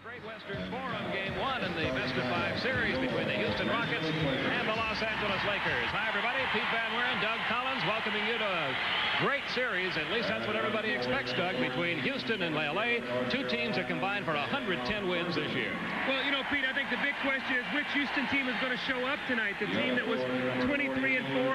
Great Western Forum Game 1 in the best-of-5 series between the Houston Rockets and the Los Angeles Lakers. Hi, everybody. Pete Van Wieren, Doug Collins, welcoming you to a great series. At least that's what everybody expects, Doug, between Houston and LA. Two teams that combined for 110 wins this year. Well, you know, Pete, I think the big question is which Houston team is going to show up tonight. The team that was 23-4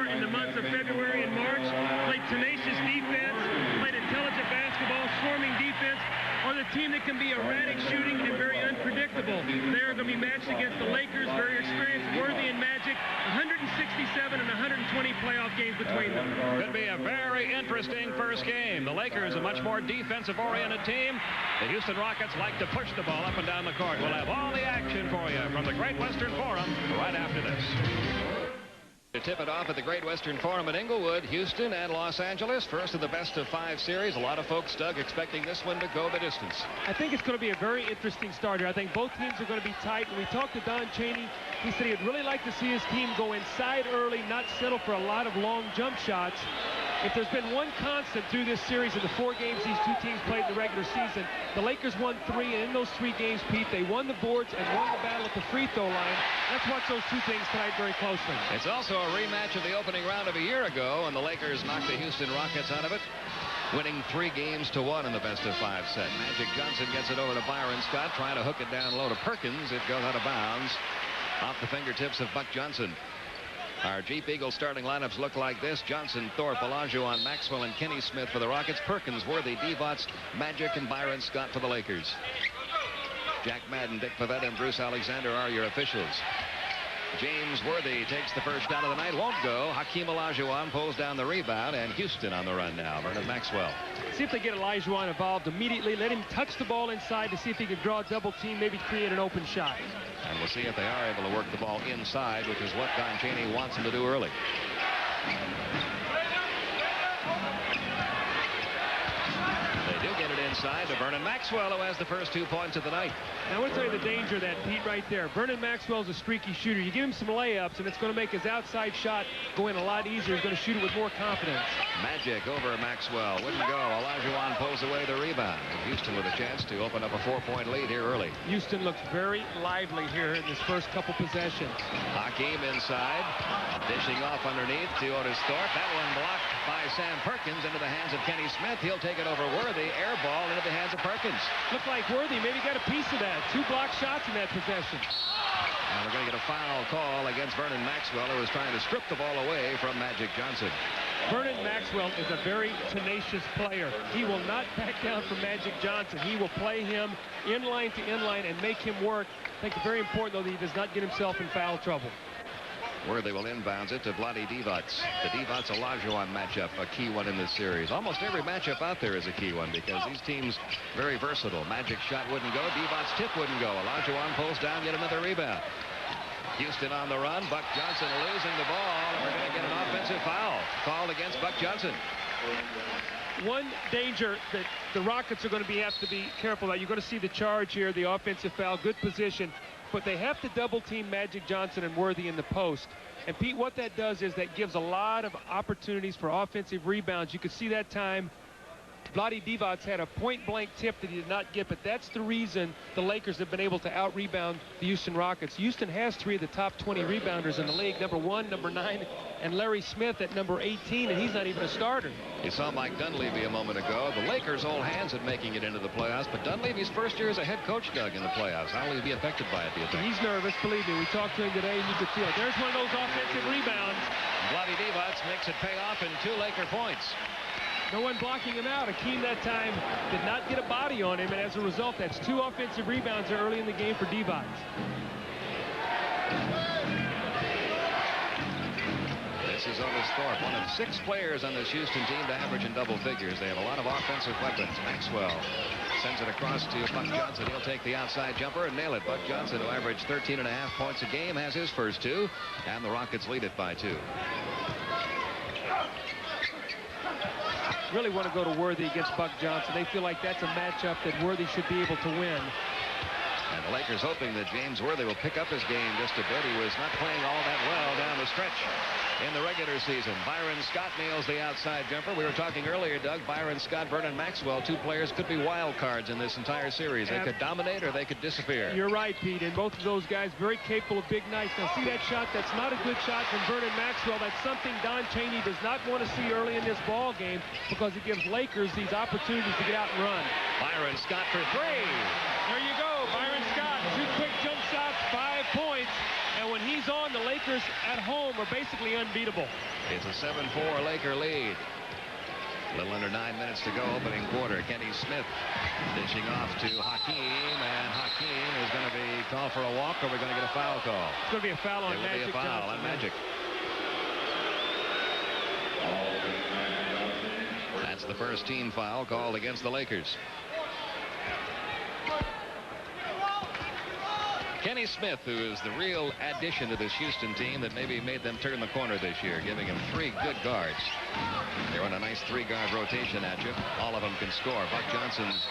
in the months of February and March, played tenacious defense, played intelligent basketball, swarming defense, or the team that can be erratic shooting and very unpredictable. They're going to be matched against the Lakers, very experienced, Worthy and Magic, 167 and 120 playoff games between them. Could be a very interesting first game. The Lakers, a much more defensive-oriented team. The Houston Rockets like to push the ball up and down the court. We'll have all the action for you from the Great Western Forum right after this. To tip it off at the Great Western Forum in Inglewood, Houston and Los Angeles, first of the best-of-5 series. A lot of folks, Doug, expecting this one to go the distance. I think it's going to be a very interesting start here. I think both teams are going to be tight. When we talked to Don Chaney, he said he'd really like to see his team go inside early, not settle for a lot of long jump shots. If there's been one constant through this series in the 4 games these two teams played in the regular season, the Lakers won 3, and in those 3 games, Pete, they won the boards and won the battle at the free throw line. Let's watch those two things tonight very closely. It's also a rematch of the opening round of a year ago, and the Lakers knocked the Houston Rockets out of it, winning 3 games to 1 in the best-of-5 set. Magic Johnson gets it over to Byron Scott, trying to hook it down low to Perkins. It goes out of bounds off the fingertips of Buck Johnson. Our Jeep Eagle starting lineups look like this: Johnson, Thorpe, Olajuwon, Maxwell, and Kenny Smith for the Rockets. Perkins, Worthy, Divac, Magic, and Byron Scott for the Lakers. Jack Madden, Dick Pavetta, and Bruce Alexander are your officials. James Worthy takes the first shot of the night, won't go. Hakeem Olajuwon pulls down the rebound, and Houston on the run now. Vernon Maxwell. See if they get Olajuwon involved immediately. Let him touch the ball inside to see if he can draw a double team, maybe create an open shot. And we'll see if they are able to work the ball inside, which is what Don Chaney wants them to do early. They do get it inside to Vernon Maxwell, who has the first 2 points of the night. Now, I want to tell you the danger of that, Pete, right there. Vernon Maxwell's a streaky shooter. You give him some layups, and it's going to make his outside shot go in a lot easier. He's going to shoot it with more confidence. Magic over Maxwell. Wouldn't go. Olajuwon pulls away the rebound. And Houston with a chance to open up a 4-point lead here early. Houston looks very lively here in this first couple possessions. Hakeem inside. Dishing off underneath to Otis Thorpe. That one blocked by Sam Perkins into the hands of Kenny Smith. He'll take it over Worthy. Air ball into the hands of Perkins. Looked like Worthy maybe got a piece of that. 2 block shots in that possession. And we're going to get a foul call against Vernon Maxwell, who was trying to strip the ball away from Magic Johnson. Vernon Maxwell is a very tenacious player. He will not back down from Magic Johnson. He will play him inline to inline and make him work. I think it's very important, though, that he does not get himself in foul trouble. Worthy will inbounds it to Vlade Divac. The Divac-Olajuwon matchup, a key one in this series. Almost every matchup out there is a key one because these teams very versatile. Magic shot wouldn't go. Divac's tip wouldn't go. Olajuwon pulls down, yet another rebound. Houston on the run. Buck Johnson losing the ball, and we're going to get an offensive foul called against Buck Johnson. One danger that the Rockets are going to have to be careful about. You're going to see the charge here, the offensive foul, good position. But they have to double team Magic Johnson and Worthy in the post. And Pete, what that does is that gives a lot of opportunities for offensive rebounds. You could see that time Vlade Divac had a point-blank tip that he did not get, but that's the reason the Lakers have been able to out-rebound the Houston Rockets. Houston has 3 of the top 20 rebounders in the league, number 1, number 9, and Larry Smith at number 18, and he's not even a starter. You saw Mike Dunleavy a moment ago. The Lakers hold hands at making it into the playoffs, but Dunleavy's first year as a head coach, Doug, in the playoffs. How will he be affected by it, do you think? He's nervous, believe me. We talked to him today, and you could feel it. There's one of those offensive rebounds. Vlade Divac makes it pay off in 2 Laker points. No one blocking him out. Hakeem that time did not get a body on him, and as a result, that's 2 offensive rebounds early in the game for Divac. This is Otis Thorpe, one of 6 players on this Houston team to average in double figures. They have a lot of offensive weapons. Maxwell sends it across to Buck Johnson. He'll take the outside jumper and nail it. Buck Johnson, who averaged 13.5 points a game, has his first 2, and the Rockets lead it by 2. Really want to go to Worthy against Buck Johnson. They feel like that's a matchup that Worthy should be able to win. And the Lakers hoping that James Worthy will pick up his game just a bit. He was not playing all that well down the stretch in the regular season. Byron Scott nails the outside jumper. We were talking earlier, Doug, Byron Scott, Vernon Maxwell, two players could be wild cards in this entire series. They could dominate or they could disappear. You're right, Pete, and both of those guys very capable of big nights. Now see that shot? That's not a good shot from Vernon Maxwell. That's something Don Chaney does not want to see early in this ball game because it gives Lakers these opportunities to get out and run. Byron Scott for three. There you go, Byron Scott. Two quick jump shots, 5 points. And when he's on, the Lakers at home are basically unbeatable. It's a 7-4 Laker lead. A little under 9 minutes to go, opening quarter. Kenny Smith dishing off to Hakeem, and Hakeem is going to be called for a walk, or we're going to get a foul call. It's going to be a foul on Magic. It will be a foul on Magic. That's the first team foul called against the Lakers. Kenny Smith, who is the real addition to this Houston team that maybe made them turn the corner this year, giving him 3 good guards. They run a nice 3-guard rotation at you. All of them can score. Buck Johnson's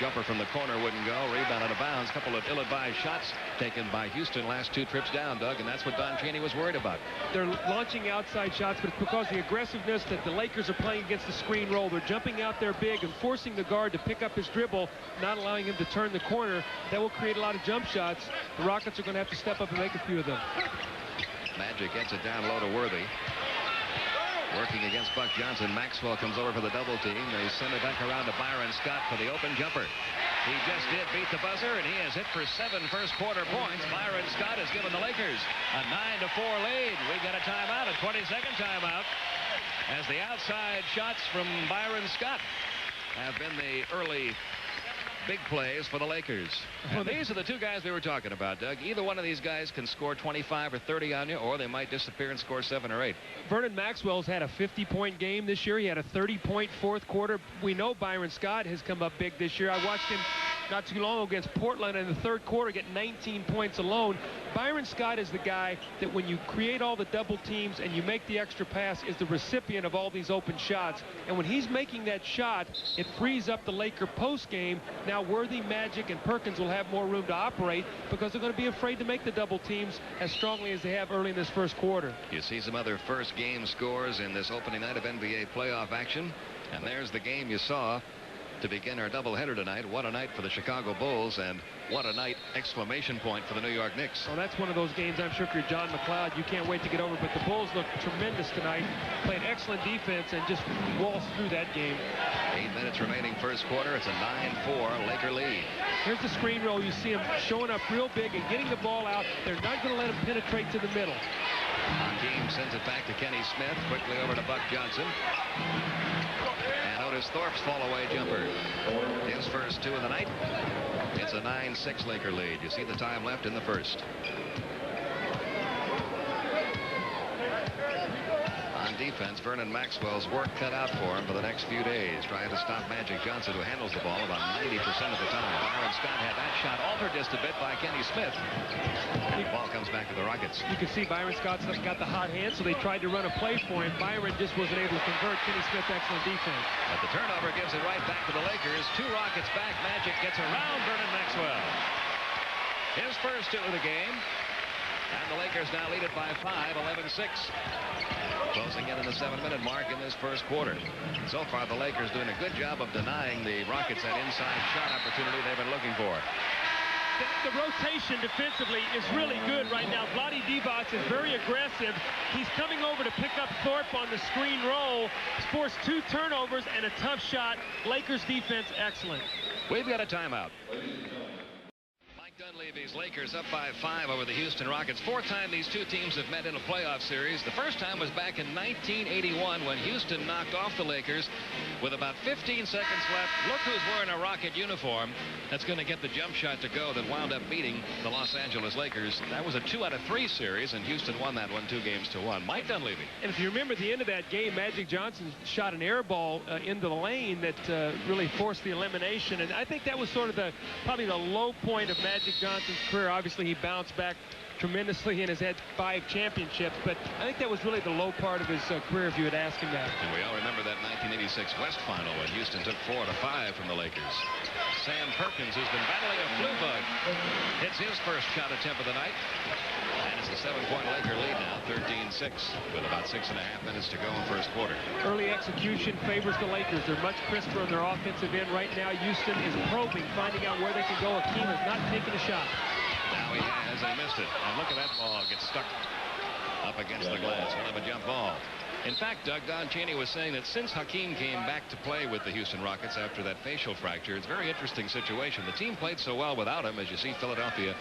jumper from the corner wouldn't go. Rebound out of bounds. A couple of ill-advised shots taken by Houston last 2 trips down, Doug, and that's what Don Chaney was worried about. They're launching outside shots, but it's because the aggressiveness that the Lakers are playing against the screen roll. They're jumping out there big and forcing the guard to pick up his dribble, not allowing him to turn the corner. That will create a lot of jump shots. The Rockets are going to have to step up and make a few of them. Magic gets it down low to Worthy. Working against Buck Johnson. Maxwell comes over for the double team. They send it back around to Byron Scott for the open jumper. He just did beat the buzzer, and he has hit for 7 first-quarter points. Byron Scott has given the Lakers a 9-4 lead. We got a timeout, a 20-second timeout, as the outside shots from Byron Scott have been the early big plays for the Lakers. Well, these are the 2 guys we were talking about, Doug. Either one of these guys can score 25 or 30 on you, or they might disappear and score 7 or 8. Vernon Maxwell's had a 50-point game this year. He had a 30-point fourth quarter. We know Byron Scott has come up big this year. I watched him not too long ago against Portland in the third quarter get 19 points alone. Byron Scott is the guy that when you create all the double teams and you make the extra pass is the recipient of all these open shots. And when he's making that shot, it frees up the Laker post game. Now Worthy, Magic, and Perkins will have more room to operate because they're going to be afraid to make the double teams as strongly as they have early in this first quarter. You see some other first game scores in this opening night of NBA playoff action. And there's the game you saw to begin our doubleheader tonight. What a night for the Chicago Bulls, and what a night, exclamation point, for the New York Knicks. Well, that's one of those games I'm sure if you're John McLeod, you can't wait to get over. But the Bulls look tremendous tonight, played excellent defense, and just waltzed through that game. 8 minutes remaining first quarter. It's a 9-4 Laker lead. Here's the screen roll. You see them showing up real big and getting the ball out. They're not going to let him penetrate to the middle. Hakeem sends it back to Kenny Smith. Quickly over to Buck Johnson. And Otis Thorpe's fall-away jumper. His first 2 of the night. It's a 9-6 Laker lead. You see the time left in the first. On defense, Vernon Maxwell's work cut out for him for the next few days, trying to stop Magic Johnson, who handles the ball about 90% of the time. Byron Scott had that shot altered just a bit by Kenny Smith. The ball comes back to the Rockets. You can see Byron Scott's got the hot hand, so they tried to run a play for him. Byron just wasn't able to convert. Kenny Smith, excellent defense. But the turnover gives it right back to the Lakers. 2 Rockets back. Magic gets around Vernon Maxwell. His first 2 of the game. And the Lakers now lead it by 5, 11-6. Closing in the 7-minute mark in this first quarter. So far, the Lakers doing a good job of denying the Rockets that inside shot opportunity they've been looking for. The rotation defensively is really good right now. Vlade Divac is very aggressive. He's coming over to pick up Thorpe on the screen roll. He's forced 2 turnovers and a tough shot. Lakers defense excellent. We've got a timeout. Dunleavy's Lakers up by 5 over the Houston Rockets. 4th time these 2 teams have met in a playoff series. The first time was back in 1981 when Houston knocked off the Lakers with about 15 seconds left. Look who's wearing a Rocket uniform. That's going to get the jump shot to go that wound up beating the Los Angeles Lakers. That was a 2-out-of-3 series, and Houston won that one 2-1. Mike Dunleavy. And if you remember the end of that game, Magic Johnson shot an air ball into the lane that really forced the elimination. And I think that was sort of probably the low point of Magic Johnson's career. Obviously, he bounced back tremendously and has had 5 championships, but I think that was really the low part of his career if you had asked him that. And we all remember that 1986 West Final when Houston took 4 out of 5 from the Lakers. Sam Perkins, who's been battling a flu bug, gets his first shot attempt of the night. And it's a 7-point Laker lead now, 13-6, with about 6.5 minutes to go in first quarter. Early execution favors the Lakers. They're much crisper on their offensive end right now. Houston is probing, finding out where they can go. Hakeem has not taken a shot. Now he has, and missed it. And look at that ball. It gets stuck up against the glass. He'll have a jump ball. In fact, Doug, Don Cheney was saying that since Hakeem came back to play with the Houston Rockets after that facial fracture, it's a very interesting situation. The team played so well without him, as you see Philadelphia,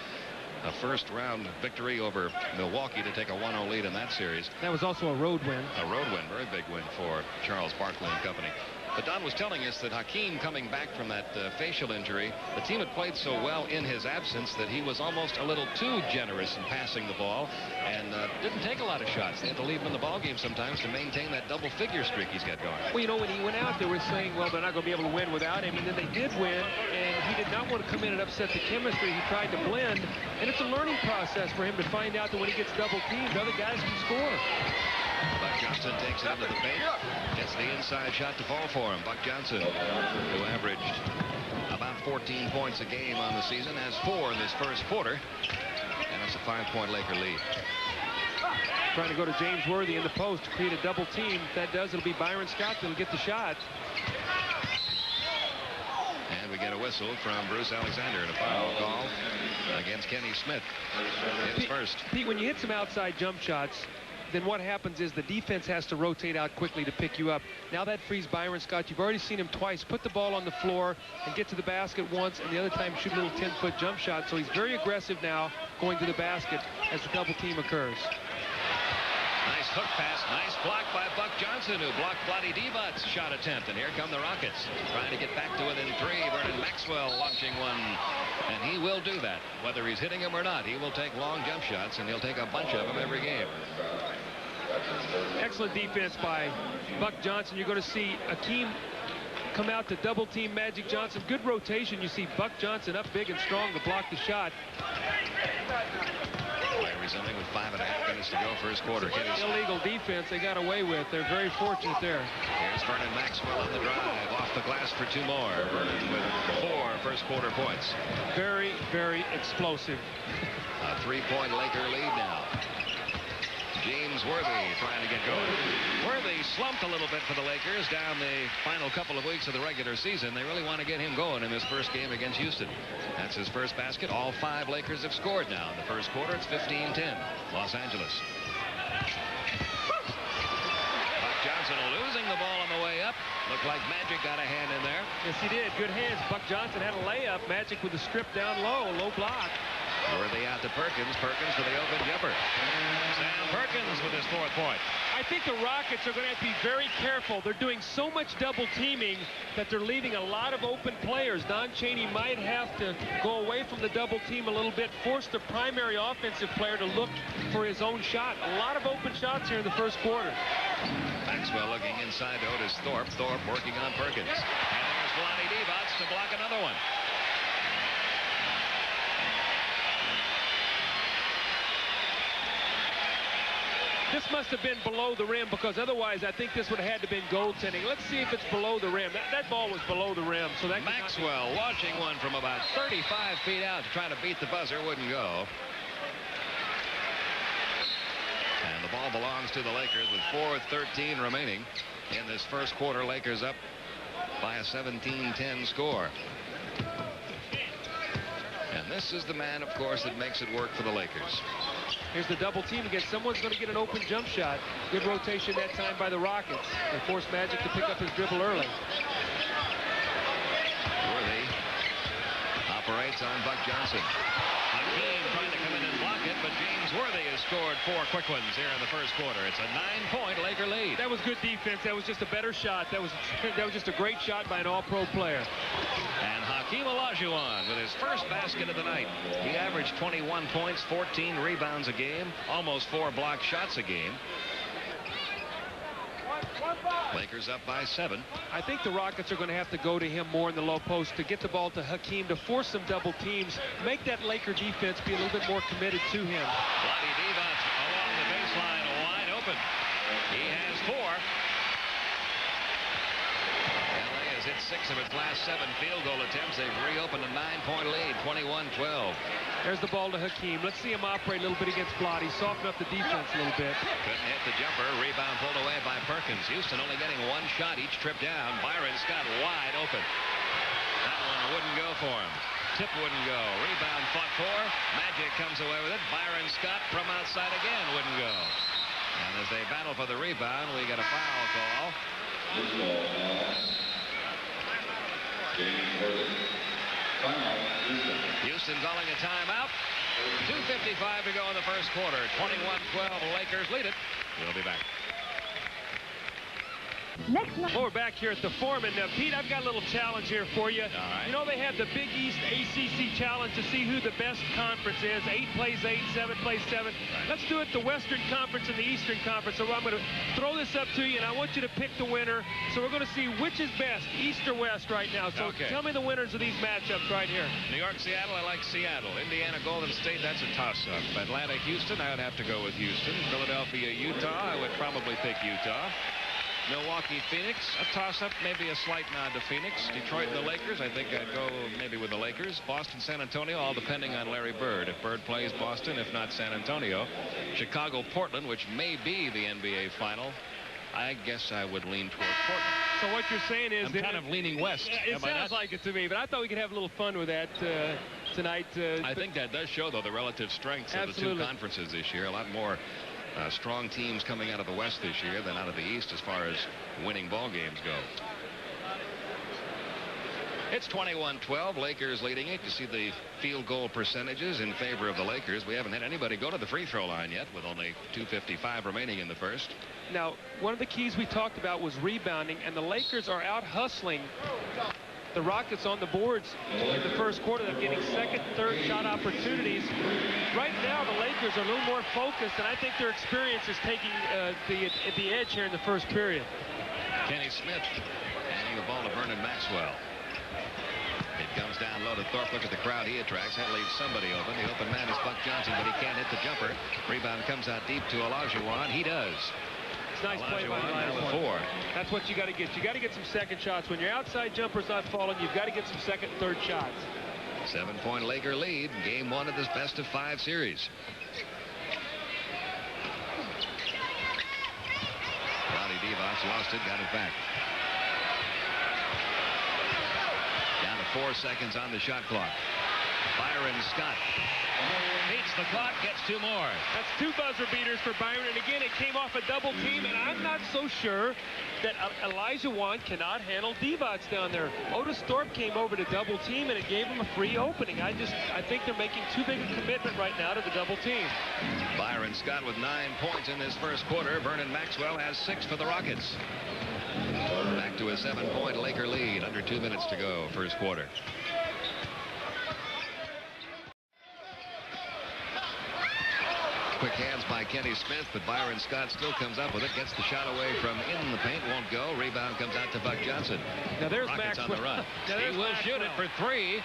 a first-round victory over Milwaukee to take a 1-0 lead in that series. That was also a road win. A road win, very big win for Charles Barkley and company. But Don was telling us that Hakeem, coming back from that facial injury, the team had played so well in his absence that he was almost a little too generous in passing the ball and didn't take a lot of shots. They had to leave him in the ball game sometimes to maintain that double-figure streak he's got going. Well, you know, when he went out, they were saying, well, they're not going to be able to win without him. And then they did win, and he did not want to come in and upset the chemistry. He tried to blend, and it's a learning process for him to find out that when he gets double-teamed, other guys can score. Buck Johnson takes it into the paint. Gets the inside shot to fall for him. Buck Johnson, who averaged about 14 points a game on the season, has 4 in this first quarter. And it's a 5-point Laker lead. Trying to go to James Worthy in the post to create a double team. If that does, it'll be Byron Scott that'll get the shot. And we get a whistle from Bruce Alexander and a foul call against Kenny Smith. His first. Pete, when you hit some outside jump shots, then what happens is the defense has to rotate out quickly to pick you up. Now that frees Byron Scott. You've already seen him twice put the ball on the floor and get to the basket once, and the other time shoot a little 10-foot jump shot. So he's very aggressive now going to the basket as the double team occurs. Nice hook pass, nice block by Buck Johnson, who blocked Vlade Divac's shot attempt. And here come the Rockets, trying to get back to within 3. Vernon Maxwell launching one, and he will do that. Whether he's hitting him or not, he will take long jump shots, and he'll take a bunch of them every game. Excellent defense by Buck Johnson. You're going to see Hakeem come out to double team Magic Johnson. Good rotation. You see Buck Johnson up big and strong to block the shot. Resuming with 5.5 minutes to go first quarter. Illegal defense they got away with. They're very fortunate there. Here's Vernon Maxwell on the drive. Off the glass for 2 more. Vernon with 4 first quarter points. Very, very explosive. A 3-point Laker lead now. James Worthy trying to get going. Worthy slumped a little bit for the Lakers down the final couple of weeks of the regular season. They really want to get him going in this first game against Houston. That's his first basket. All 5 Lakers have scored now. In the first quarter, it's 15-10. Los Angeles. Buck Johnson losing the ball on the way up. Looked like Magic got a hand in there. Yes, he did. Good hands. Buck Johnson had a layup. Magic with the strip down low block. Worthy out to Perkins. Perkins for the open jumper. Sam Perkins with his 4th point. I think the Rockets are going to have to be very careful. They're doing so much double teaming that they're leaving a lot of open players. Don Cheney might have to go away from the double team a little bit, force the primary offensive player to look for his own shot. A lot of open shots here in the first quarter. Maxwell looking inside to Otis Thorpe. Thorpe working on Perkins. And there's Vlade Divac to block another one. This must have been below the rim, because otherwise I think this would have had to been goaltending. Let's see if it's below the rim. That ball was below the rim. So that Maxwell launching one from about 35 feet out to try to beat the buzzer. Wouldn't go. And the ball belongs to the Lakers with 4:13 remaining in this first quarter. Lakers up by a 17-10 score. And this is the man, of course, that makes it work for the Lakers. Here's the double team again. Someone's going to get an open jump shot. Good rotation that time by the Rockets. They forced Magic to pick up his dribble early. Worthy operates on Buck Johnson. Hakeem trying to come in and block it, but James Worthy has scored 4 quick ones here in the first quarter. It's a 9-point Laker lead. That was good defense. That was just a better shot. That was just a great shot by an all-pro player. And Hakeem Olajuwon with his first basket of the night. He averaged 21 points, 14 rebounds a game, almost 4 block shots a game. Lakers up by 7. I think the Rockets are going to have to go to him more in the low post to get the ball to Hakeem, to force some double teams, make that Laker defense be a little bit more committed to him. Vlade Divac along the baseline, wide open. He has 4. LA has hit 6 of its last 7 field goal attempts. They've reopened a 9-point lead, 21-12. There's the ball to Hakeem. Let's see him operate a little bit against Vlade. Soften up the defense a little bit. Couldn't hit the jumper. Rebound pulled away by Perkins. Houston only getting one shot each trip down. Byron Scott wide open. That one wouldn't go for him. Tip wouldn't go. Rebound fought for. Magic comes away with it. Byron Scott from outside again wouldn't go. And as they battle for the rebound, we get a foul call. Houston calling a timeout. 2:55 to go in the first quarter. 21-12. Lakers lead it. We'll be back. Well, we're back here at the Forum, and Pete, I've got a little challenge here for you. Right. You know they have the Big East ACC challenge to see who the best conference is. 8 plays 8, 7 plays 7. Right. Let's do it the Western Conference and the Eastern Conference. So I'm going to throw this up to you, and I want you to pick the winner. So we're going to see which is best, East or West right now. So tell me the winners of these matchups right here. New York, Seattle, I like Seattle. Indiana, Golden State, that's a toss-up. Atlanta, Houston, I would have to go with Houston. Philadelphia, Utah, I would probably pick Utah. Milwaukee, Phoenix, a toss-up, maybe a slight nod to Phoenix. Detroit and the Lakers, I think I'd go maybe with the Lakers. Boston, San Antonio, all depending on Larry Bird. If Bird plays Boston, if not San Antonio. Chicago, Portland, which may be the NBA final. I guess I would lean toward Portland. So what you're saying is... I'm kind of leaning west. It sounds like it to me, but I thought we could have a little fun with that tonight. I think that does show, though, the relative strengths of the two conferences this year. A lot more strong teams coming out of the West this year than out of the East as far as winning ball games go. It's 21-12. Lakers leading it. You see the field goal percentages in favor of the Lakers. We haven't had anybody go to the free throw line yet with only 2:55 remaining in the first. Now, one of the keys we talked about was rebounding, and the Lakers are out hustling the Rockets on the boards in the first quarter. They're getting second, third shot opportunities. Right now, the Lakers are a little more focused, and I think their experience is taking the edge here in the first period. Kenny Smith handing the ball to Vernon Maxwell. It comes down low to Thorpe. Look at the crowd he attracts. That leaves somebody open. The open man is Buck Johnson, but he can't hit the jumper. Rebound comes out deep to Olajuwon. He does. Nice play by Olajuwon. That's what you got to get. You got to get some second shots. When your outside jumper's not falling, you've got to get some second and third shots. 7-point Laker lead. Game 1 of this best-of-5 series. Vlade Divac lost it, got it back. Down to 4 seconds on the shot clock. Byron Scott beats the clock, gets 2 more. That's 2 buzzer beaters for Byron, and again, it came off a double team, and I'm not so sure that Olajuwon cannot handle Divac down there. Otis Thorpe came over to double team, and it gave him a free opening. I think they're making too big a commitment right now to the double team. Byron Scott with 9 points in this first quarter. Vernon Maxwell has 6 for the Rockets. Back to a 7-point Laker lead. Under 2 minutes to go, first quarter. Quick hands by Kenny Smith, but Byron Scott still comes up with it. Gets the shot away from in the paint. Won't go. Rebound comes out to Buck Johnson. Now there's Rockets Maxwell. On the run. He will shoot it for 3.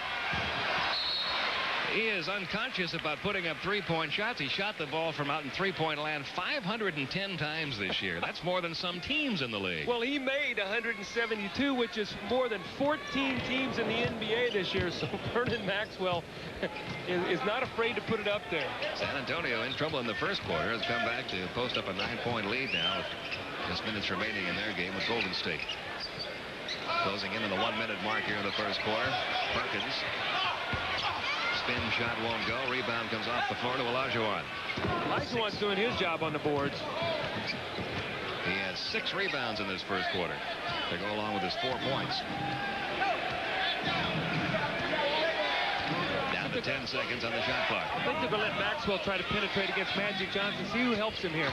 He is unconscious about putting up 3-point shots. He shot the ball from out in 3-point land 510 times this year. That's more than some teams in the league. Well, he made 172, which is more than 14 teams in the NBA this year. So Vernon Maxwell is not afraid to put it up there. San Antonio in trouble in the first quarter. Has come back to post up a 9-point lead now. Just minutes remaining in their game with Golden State. Closing in on the 1-minute mark here in the first quarter. Perkins. Spin shot won't go. Rebound comes off the floor to Olajuwon. Olajuwon's doing his job on the boards. He has 6 rebounds in this first quarter to go along with his 4 points. Down to 10 seconds on the shot clock. I think they're going to let Maxwell try to penetrate against Magic Johnson. See who helps him here.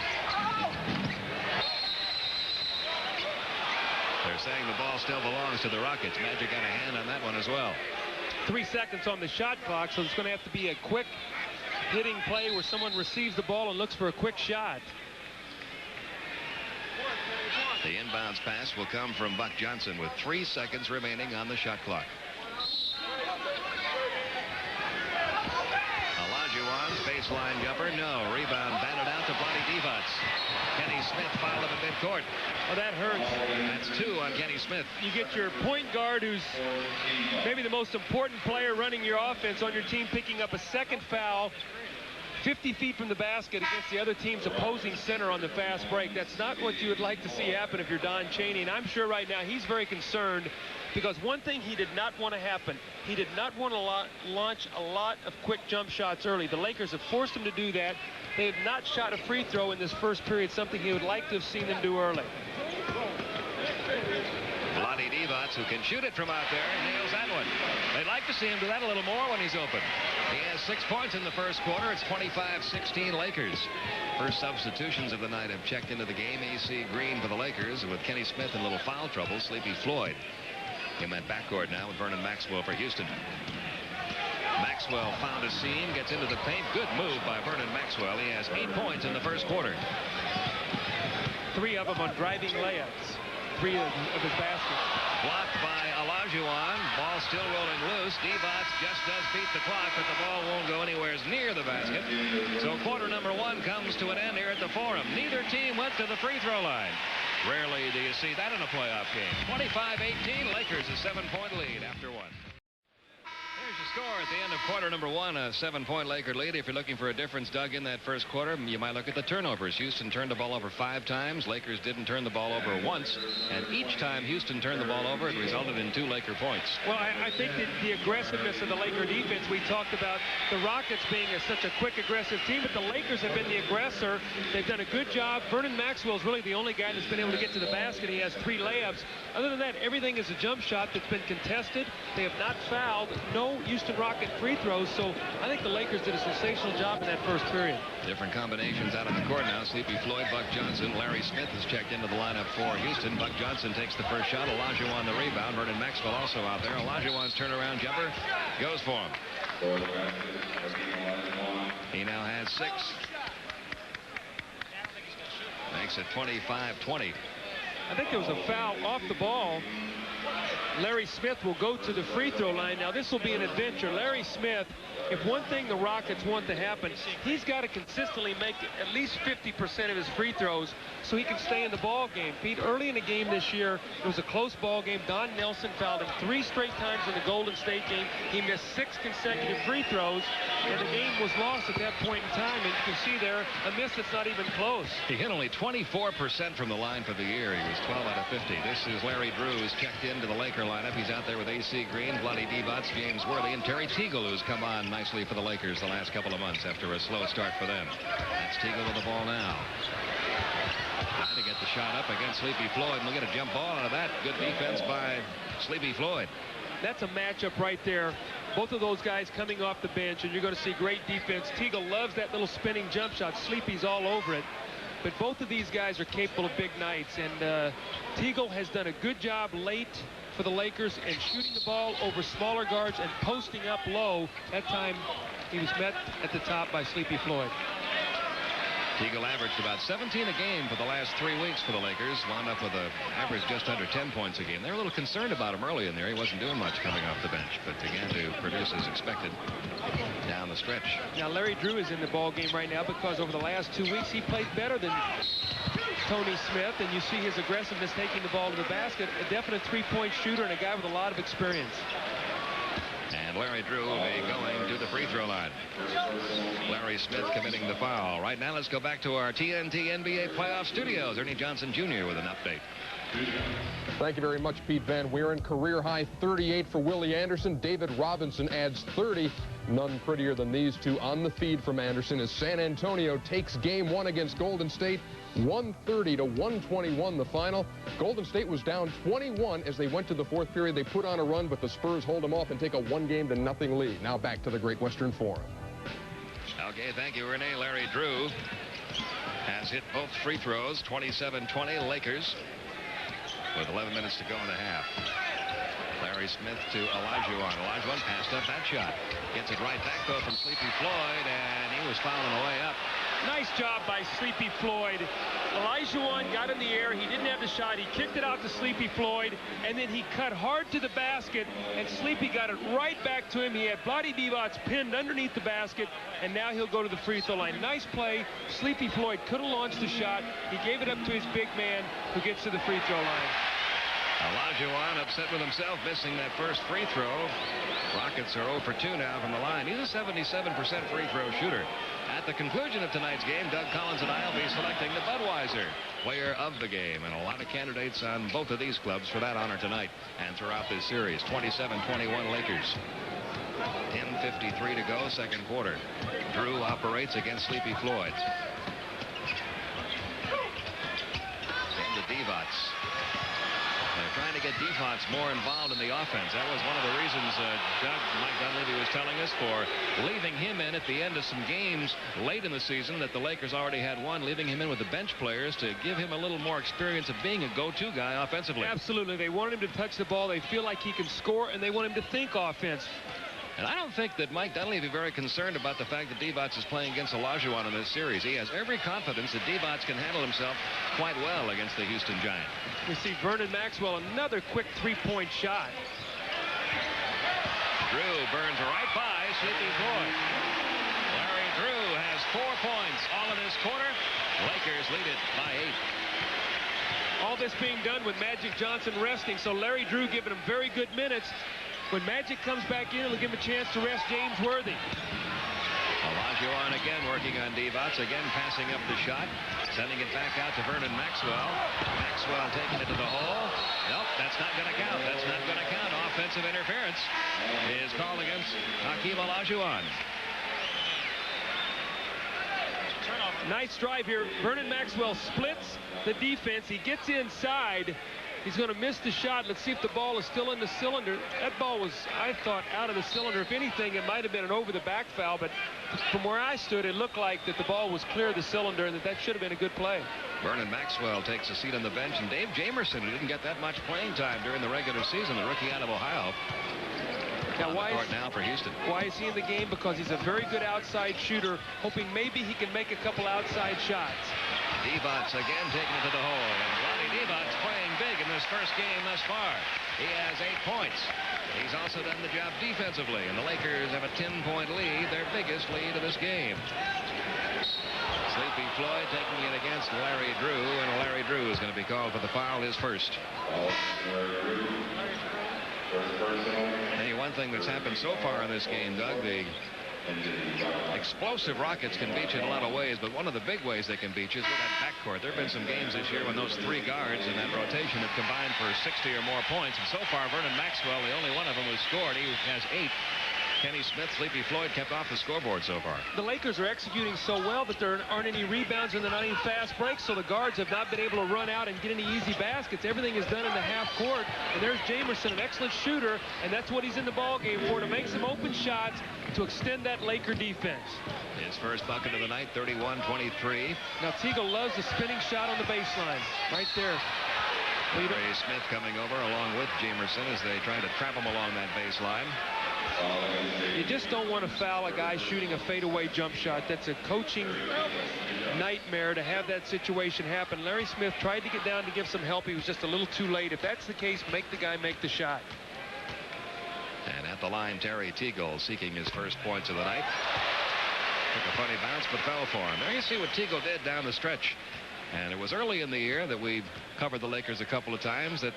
They're saying the ball still belongs to the Rockets. Magic got a hand on that one as well. 3 seconds on the shot clock, so it's going to have to be a quick hitting play where someone receives the ball and looks for a quick shot. The inbounds pass will come from Buck Johnson with 3 seconds remaining on the shot clock. Olajuwon, space baseline jumper. No. Rebound batted out to Vlade Divac. Kenny Smith fouled him at midcourt. Oh, that hurts. That's 2 on Kenny Smith. You get your point guard, who's maybe the most important player running your offense on your team, picking up a second foul 50 feet from the basket against the other team's opposing center on the fast break. That's not what you would like to see happen if you're Don Chaney. And I'm sure right now he's very concerned, because one thing he did not want to happen, he did not want to launch a lot of quick jump shots early. The Lakers have forced him to do that. They have not shot a free throw in this first period, something he would like to have seen them do early. Vlade Divac, who can shoot it from out there, nails that one. They'd like to see him do that a little more when he's open. He has 6 points in the first quarter. It's 25-16 Lakers. First substitutions of the night have checked into the game. A.C. Green for the Lakers, and with Kenny Smith in a little foul trouble, Sleepy Floyd. In that backcourt now with Vernon Maxwell for Houston. Maxwell found a seam, gets into the paint. Good move by Vernon Maxwell. He has 8 points in the first quarter. 3 of them on driving layups. 3 of his baskets. Blocked by Olajuwon. Ball still rolling loose. Divac just does beat the clock, but the ball won't go anywhere near the basket. So quarter number 1 comes to an end here at the Forum. Neither team went to the free throw line. Rarely do you see that in a playoff game. 25-18, Lakers a 7-point lead after 1. There's your score at the end of quarter number 1, a 7-point Laker lead. If you're looking for a difference, Doug, in that first quarter, you might look at the turnovers. Houston turned the ball over 5 times. Lakers didn't turn the ball over once. And each time Houston turned the ball over, it resulted in 2 Laker points. Well, I think that the aggressiveness of the Laker defense, we talked about the Rockets being such a quick, aggressive team, but the Lakers have been the aggressor. They've done a good job. Vernon Maxwell is really the only guy that's been able to get to the basket. He has 3 layups. Other than that, everything is a jump shot that's been contested. They have not fouled. No Houston Rocket free throws, so I think the Lakers did a sensational job in that first period. Different combinations out on the court now. Sleepy Floyd, Buck Johnson. Larry Smith has checked into the lineup for Houston. Buck Johnson takes the first shot. Olajuwon the rebound. Vernon Maxwell also out there. Olajuwon's turnaround jumper goes for him. He now has 6. Makes it 25-20. I think there was a foul off the ball. Larry Smith will go to the free throw line. Now this will be an adventure. Larry Smith, if one thing the Rockets want to happen, he's got to consistently make at least 50% of his free throws so he can stay in the ball game. Pete, early in the game this year, it was a close ball game. Don Nelson fouled him 3 straight times in the Golden State game. He missed 6 consecutive free throws, and the game was lost at that point in time. And you can see there a miss that's not even close. He hit only 24% from the line for the year. He was 12 out of 50. This is Larry Drew, who's checked into the Laker lineup. He's out there with A.C. Green, Vlade Divac, James Worthy, and Terry Teagle, who's come on nicely for the Lakers the last couple of months after a slow start for them. That's Teagle with the ball now. Trying to get the shot up against Sleepy Floyd, and we'll get a jump ball out of that. Good defense by Sleepy Floyd. That's a matchup right there. Both of those guys coming off the bench, and you're going to see great defense. Teagle loves that little spinning jump shot. Sleepy's all over it. But both of these guys are capable of big nights, and Teagle has done a good job late for the Lakers and shooting the ball over smaller guards and posting up low. That time he was met at the top by Sleepy Floyd. Teagle averaged about 17 a game for the last 3 weeks for the Lakers. Wound up with an average just under 10 points a game. They were a little concerned about him early in there. He wasn't doing much coming off the bench, but began to produce as expected down the stretch. Now Larry Drew is in the ball game right now because over the last 2 weeks he played better than Tony Smith, and you see his aggressiveness taking the ball to the basket. A definite 3-point shooter and a guy with a lot of experience. And Larry Drew will be going to the free throw line. Larry Smith committing the foul. Right now, let's go back to our TNT NBA playoff studios. Ernie Johnson Jr. with an update. Thank you very much, Pete Van Wieren. Career high 38 for Willie Anderson. David Robinson adds 30. None prettier than these two on the feed from Anderson as San Antonio takes game 1 against Golden State. 130-121 the final. Golden State was down 21 as they went to the 4th period. They put on a run, but the Spurs hold them off and take a 1-0 lead. Now back to the Great Western Forum. Okay, thank you, Renee. Larry Drew has hit both free throws. 27-20 Lakers with 11 minutes to go in the half. Larry Smith to Olajuwon. Olajuwon passed up that shot. Gets it right back, though, from Sleepy Floyd, and he was fouling away up. Nice job by Sleepy Floyd. R1G1 got in the air. He didn't have the shot. He kicked it out to Sleepy Floyd, and then he cut hard to the basket, and Sleepy got it right back to him. He had Bloody Divac pinned underneath the basket, and now he'll go to the free throw line. Nice play. Sleepy Floyd could have launched the shot. He gave it up to his big man, who gets to the free throw line. R1G1 upset with himself, missing that first free throw. Rockets are 0 for 2 now from the line. He's a 77% free throw shooter. At the conclusion of tonight's game, Doug Collins and I will be selecting the Budweiser player of the game. And a lot of candidates on both of these clubs for that honor tonight and throughout this series. 27-21 Lakers. 10:53 to go, second quarter. Drew operates against Sleepy Floyd. Into Divac. They're trying to get Divac more involved in the offense. That was one of the reasons Mike Dunleavy was telling us for leaving him in at the end of some games late in the season that the Lakers already had won, leaving him in with the bench players to give him a little more experience of being a go-to guy offensively. Absolutely. They want him to touch the ball. They feel like he can score, and they want him to think offense. And I don't think that Mike Dunleavy is very concerned about the fact that Divac is playing against R1G1 in this series. He has every confidence that Divac can handle himself quite well against the Houston Giants. We see Vernon Maxwell, another quick three-point shot. Drew burns right by Sleepy Floyd. Larry Drew has 4 points all in this quarter. Lakers lead it by 8. All this being done with Magic Johnson resting, so Larry Drew giving him very good minutes. When Magic comes back in, it'll give him a chance to rest James Worthy. R1G1 again working on Divac, again passing up the shot, sending it back out to Vernon Maxwell. Maxwell taking it to the hole. Nope, that's not going to count. That's not going to count. Offensive interference is called against Hakeem R1G1. Nice drive here. Vernon Maxwell splits the defense. He gets inside. He's going to miss the shot. Let's see if the ball is still in the cylinder. That ball was, I thought, out of the cylinder. If anything, it might have been an over-the-back foul, but from where I stood, it looked like that the ball was clear of the cylinder and that should have been a good play. Vernon Maxwell takes a seat on the bench, and Dave Jamerson, who didn't get that much playing time during the regular season, the rookie out of Ohio, now, now for Houston. Why is he in the game? Because he's a very good outside shooter, hoping maybe he can make a couple outside shots. Divac again taking it to the hole, and Bloody Divac playing big in this first game thus far. He has 8 points. He's also done the job defensively, and the Lakers have a 10-point lead, their biggest lead of this game. Sleepy Floyd taking it against Larry Drew, and Larry Drew is going to be called for the foul, his first. Hey, one thing that's happened so far in this game, Doug, the explosive Rockets can beat you in a lot of ways, but one of the big ways they can beat you is with that backcourt. There have been some games this year when those 3 guards in that rotation have combined for 60 or more points, and so far Vernon Maxwell, the only one of them who scored. He has 8. Kenny Smith, Sleepy Floyd kept off the scoreboard so far. The Lakers are executing so well that there aren't any rebounds and they're not any fast breaks, so the guards have not been able to run out and get any easy baskets. Everything is done in the half court, and there's Jamerson, an excellent shooter, and that's what he's in the ball game for, to make some open shots to extend that Laker defense. His first bucket of the night, 31-23. Now Teagle loves the spinning shot on the baseline, right there. Ray Smith coming over along with Jamerson as they try to trap him along that baseline. You just don't want to foul a guy shooting a fadeaway jump shot. That's a coaching nightmare to have that situation happen. Larry Smith tried to get down to give some help. He was just a little too late. If that's the case, make the guy make the shot. And at the line, Terry Teagle seeking his first points of the night. Took a funny bounce, but fell for him. There you see what Teagle did down the stretch. And it was early in the year that we covered the Lakers a couple of times that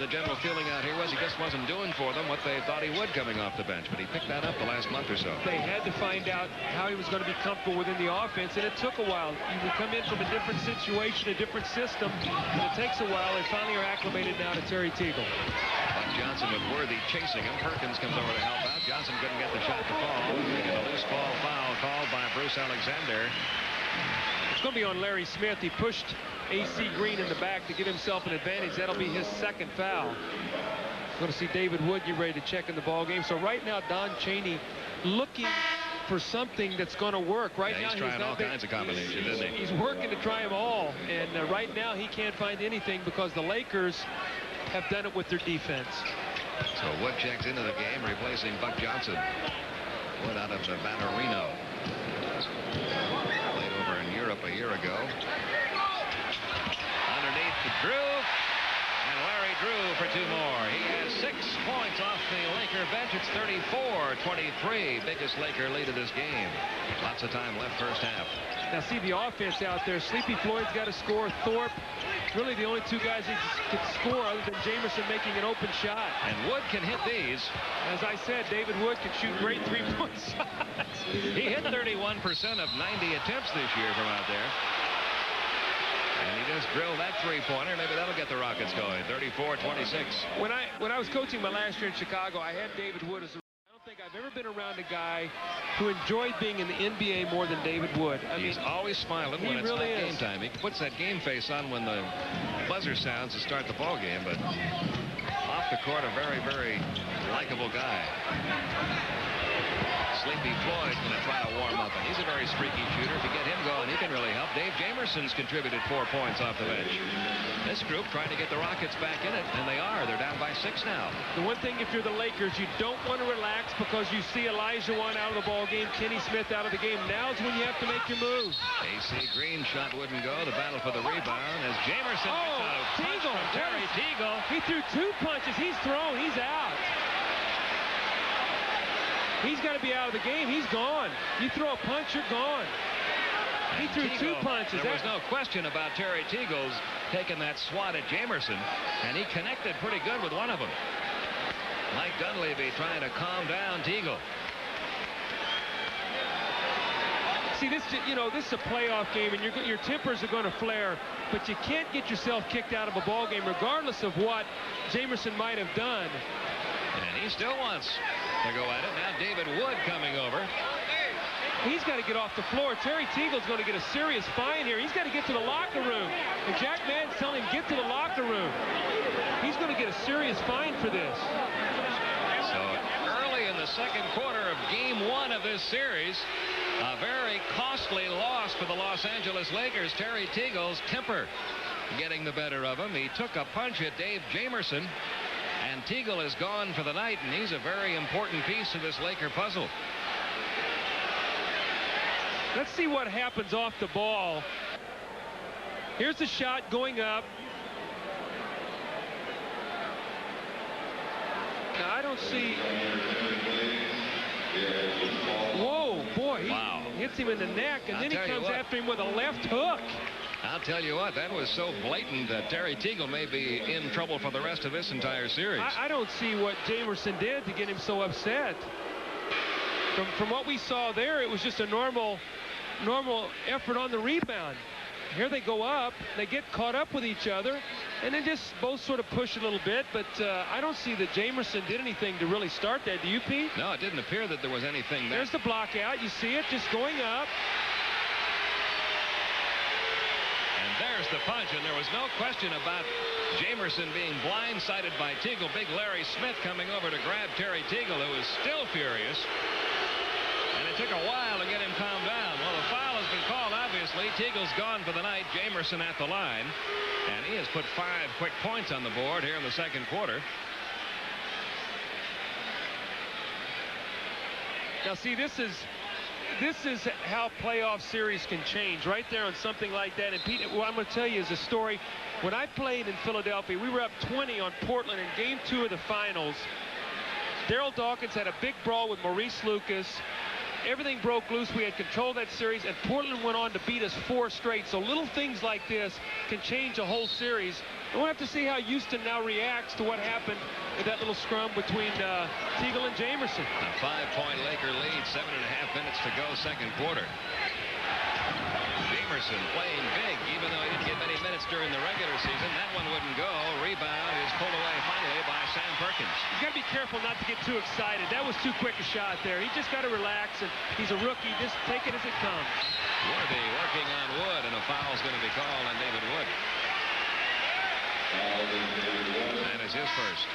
the general feeling out here was he just wasn't doing for them what they thought he would coming off the bench, but he picked that up the last month or so. They had to find out how he was going to be comfortable within the offense, and it took a while. You would come in from a different situation, a different system, and it takes a while. They finally are acclimated now to Terry Teagle. Buck Johnson with Worthy chasing him. Perkins comes over to help out. Johnson couldn't get the shot to fall. And a loose ball foul called by Bruce Alexander. It's going to be on Larry Smith. He pushed A.C. Green in the back to give himself an advantage. That'll be his second foul. Going to see David Wood get ready to check in the ball game. So right now, Don Chaney looking for something that's going to work. Right now, he's trying all kinds of combinations, isn't he? He's working to try them all. And right now, he can't find anything because the Lakers have done it with their defense. So Wood checks into the game, replacing Buck Johnson. Wood out of Nevada, Reno. Played over up a year ago. Underneath the Drew. And Larry Drew for 2 more. He has 6 points off the Laker bench. It's 34-23. Biggest Laker lead of this game. Lots of time left first half. Now see the offense out there. Sleepy Floyd's got to score. Thorpe, really the only 2 guys he could score other than Jamerson making an open shot. And Wood can hit these. As I said, David Wood can shoot great 3-point shots. He hit 31% of 90 attempts this year from out there. And he just drilled that 3-pointer. Maybe that'll get the Rockets going. 34-26. When I was coaching my last year in Chicago, I had David Wood as a... I don't think I've ever been around a guy who enjoyed being in the NBA more than David Wood. He's always smiling when it's really not game time. He puts that game face on when the buzzer sounds to start the ball game, but off the court, a very, very likable guy. Sleepy Floyd's going to try to warm up, and he's a very streaky shooter. If you get him going, he can really help. Dave Jamerson's contributed 4 points off the bench. This group trying to get the Rockets back in it, and they are. They're down by 6 now. The one thing, if you're the Lakers, you don't want to relax because you see Elijah out of the ball game, Kenny Smith out of the game. Now's when you have to make your move. AC Green shot wouldn't go. The battle for the rebound as Jamerson gets out of punch from Terry Teagle. He threw 2 punches. He's thrown. He's out. He's got to be out of the game. He's gone. You throw a punch, you're gone. He threw Teagle, 2 punches. There was no question about Terry Teagle's taking that swat at Jamerson, and he connected pretty good with one of them. Mike Dunleavy trying to calm down Teagle. See, this is a playoff game, and your tempers are going to flare, but you can't get yourself kicked out of a ball game regardless of what Jamerson might have done. And he still wants to go at it. Now David Wood coming over. He's got to get off the floor. Terry Teagle's going to get a serious fine here. He's got to get to the locker room. And Jack Madden's telling him, get to the locker room. He's going to get a serious fine for this. So early in the second quarter of game 1 of this series, a very costly loss for the Los Angeles Lakers. Terry Teagle's temper getting the better of him. He took a punch at Dave Jamerson. And Teagle is gone for the night, and he's a very important piece of this Laker puzzle. Let's see what happens off the ball. Here's the shot going up. Now, I don't see... Whoa, boy. He hits him in the neck, and then he comes after him with a left hook. I'll tell you what, that was so blatant that Terry Teagle may be in trouble for the rest of this entire series. I don't see what Jamerson did to get him so upset. From what we saw there, it was just a normal effort on the rebound. Here they go up, they get caught up with each other, and then just both sort of push a little bit, but I don't see that Jamerson did anything to really start that. Do you, Pete? No, it didn't appear that there was anything there. There's the block out. You see it just going up. There's the punch, and there was no question about Jamerson being blindsided by Teagle. Big Larry Smith coming over to grab Terry Teagle, who was still furious. And it took a while to get him calmed down. Well, the foul has been called, obviously. Teagle's gone for the night. Jamerson at the line. And he has put 5 quick points on the board here in the second quarter. Now, see, this is how playoff series can change right there on something like that. And Pete, what I'm going to tell you is a story. When I played in Philadelphia, we were up 20 on Portland in game 2 of the finals. Daryl Dawkins had a big brawl with Maurice Lucas. Everything broke loose. We had control of that series, and Portland went on to beat us 4 straight. So little things like this can change a whole series. And we'll have to see how Houston now reacts to what happened in that little scrum between Teagle and Jamerson. A 5-point Laker lead, 7.5 minutes to go, second quarter. Jamerson playing big, even though he didn't get many minutes during the regular season. That one wouldn't go. Rebound is pulled away finally by Sam Perkins. He's got to be careful not to get too excited. That was too quick a shot there. He just got to relax, and he's a rookie. Just take it as it comes. Worthy working on Wood, and a foul's going to be called on David Wood. And it's his first.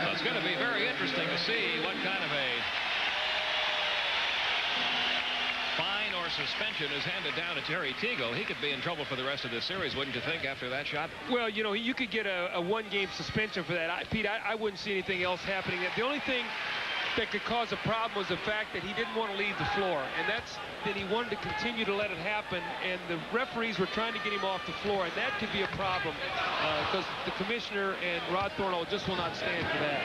So it's going to be very interesting to see what kind of a fine or suspension is handed down to Terry Teagle. He could be in trouble for the rest of this series, wouldn't you think, after that shot? Well, you know, you could get a 1-game suspension for that. Pete, I wouldn't see anything else happening. The only thing that could cause a problem was the fact that he didn't want to leave the floor, and then he wanted to continue to let it happen, and the referees were trying to get him off the floor, and that could be a problem because the commissioner and Rod Thornall just will not stand for that.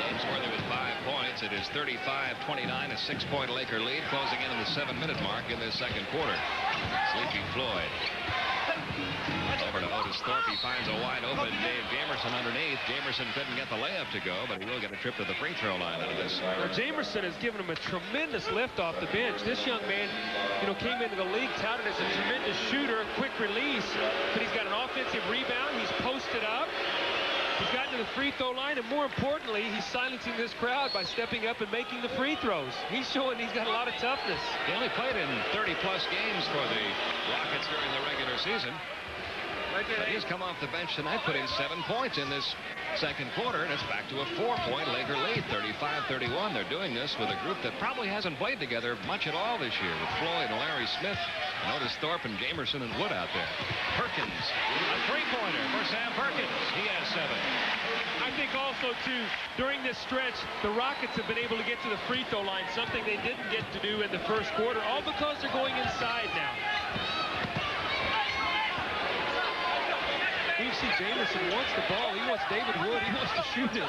Jamesworthy with 5 points. It is 35-29, a 6-point Laker lead, closing in on the 7-minute mark in this second quarter. Sleepy Floyd. Over to Otis Thorpe. He finds a wide open Dave Jamerson underneath. Jamerson couldn't get the layup to go, but he will get a trip to the free throw line out of this. Well, Jamerson has given him a tremendous lift off the bench. This young man, came into the league touted as a tremendous shooter, quick release, but he's got an offensive rebound. He's posted up. He's gotten to the free throw line, and more importantly, he's silencing this crowd by stepping up and making the free throws. He's showing he's got a lot of toughness. He only played in 30-plus games for the Rockets during the regular season. But he's come off the bench tonight, put in 7 points in this second quarter, and it's back to a 4-point Laker lead, 35-31. They're doing this with a group that probably hasn't played together much at all this year, with Floyd and Larry Smith, and Otis Thorpe and Jamerson and Wood out there. Perkins, a three-pointer for Sam Perkins. He has 7. I think also, too, during this stretch, the Rockets have been able to get to the free throw line, something they didn't get to do in the first quarter, all because they're going inside now. You see Jamerson wants the ball. He wants David Wood. He wants to shoot it.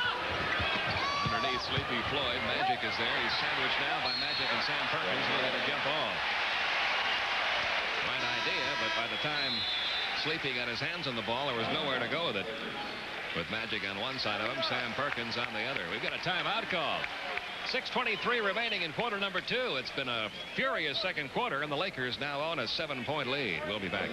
Underneath Sleepy Floyd. Magic is there. He's sandwiched now by Magic and Sam Perkins. He'll have a jump ball. Right idea, but by the time Sleepy got his hands on the ball, there was nowhere to go with it. With Magic on one side of him, Sam Perkins on the other. We've got a timeout call. 6:23 remaining in quarter number 2. It's been a furious second quarter, and the Lakers now own a 7-point lead. We'll be back.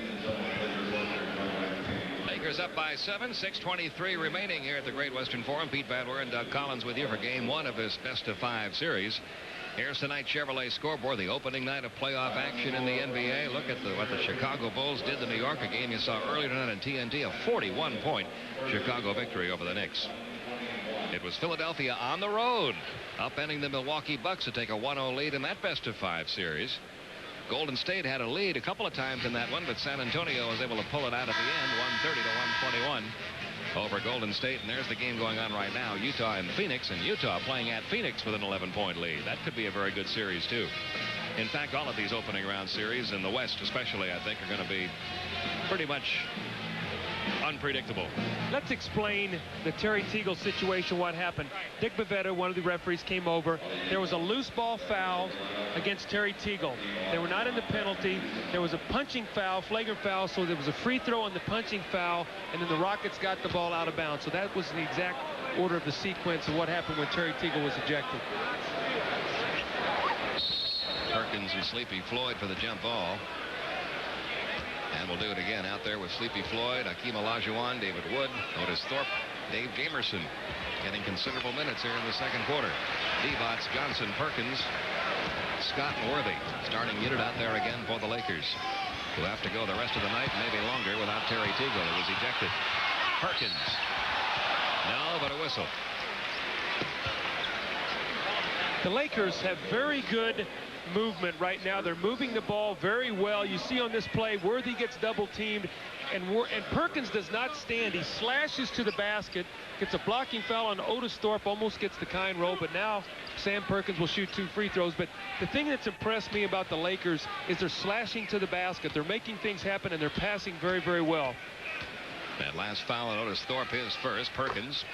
Lakers up by 7, 6:23 remaining here at the Great Western Forum. Pete Van Weer and Doug Collins with you for game 1 of this best-of-5 series. Here's tonight's Chevrolet scoreboard, the opening night of playoff action in the NBA. Look at what the Chicago Bulls did to New York, a game you saw earlier tonight on TNT, a 41-point Chicago victory over the Knicks. It was Philadelphia on the road, upending the Milwaukee Bucks to take a 1-0 lead in that best-of-5 series. Golden State had a lead a couple of times in that one, but San Antonio was able to pull it out at the end, 130-121 over Golden State. And there's the game going on right now, Utah and Phoenix, and Utah playing at Phoenix with an 11-point lead. That could be a very good series, too. In fact, all of these opening round series in the West especially, I think, are going to be pretty much unpredictable. Let's explain the Terry Teagle situation, what happened. Dick Bavetta, one of the referees, came over. There was a loose ball foul against Terry Teagle. They were not in the penalty. There was a punching foul, flagrant foul, so there was a free throw on the punching foul, and then the Rockets got the ball out of bounds. So that was the exact order of the sequence of what happened when Terry Teagle was ejected. Perkins and Sleepy Floyd for the jump ball. And we'll do it again out there with Sleepy Floyd, Hakeem Olajuwon, David Wood, Otis Thorpe, Dave Jamerson getting considerable minutes here in the second quarter. Divac, Johnson, Perkins, Scott, and Worthy starting unit out there again for the Lakers, who have to go the rest of the night, maybe longer, without Terry Teagle, who was ejected. Perkins. No, but a whistle. The Lakers have very good movement right now. They're moving the ball very well. You see on this play, Worthy gets double teamed, and Perkins does not stand. He slashes to the basket, gets a blocking foul on Otis Thorpe, almost gets the kind roll, but now Sam Perkins will shoot 2 free throws. But the thing that's impressed me about the Lakers is they're slashing to the basket. They're making things happen, and they're passing very, very well. That last foul on Otis Thorpe, his first. Perkins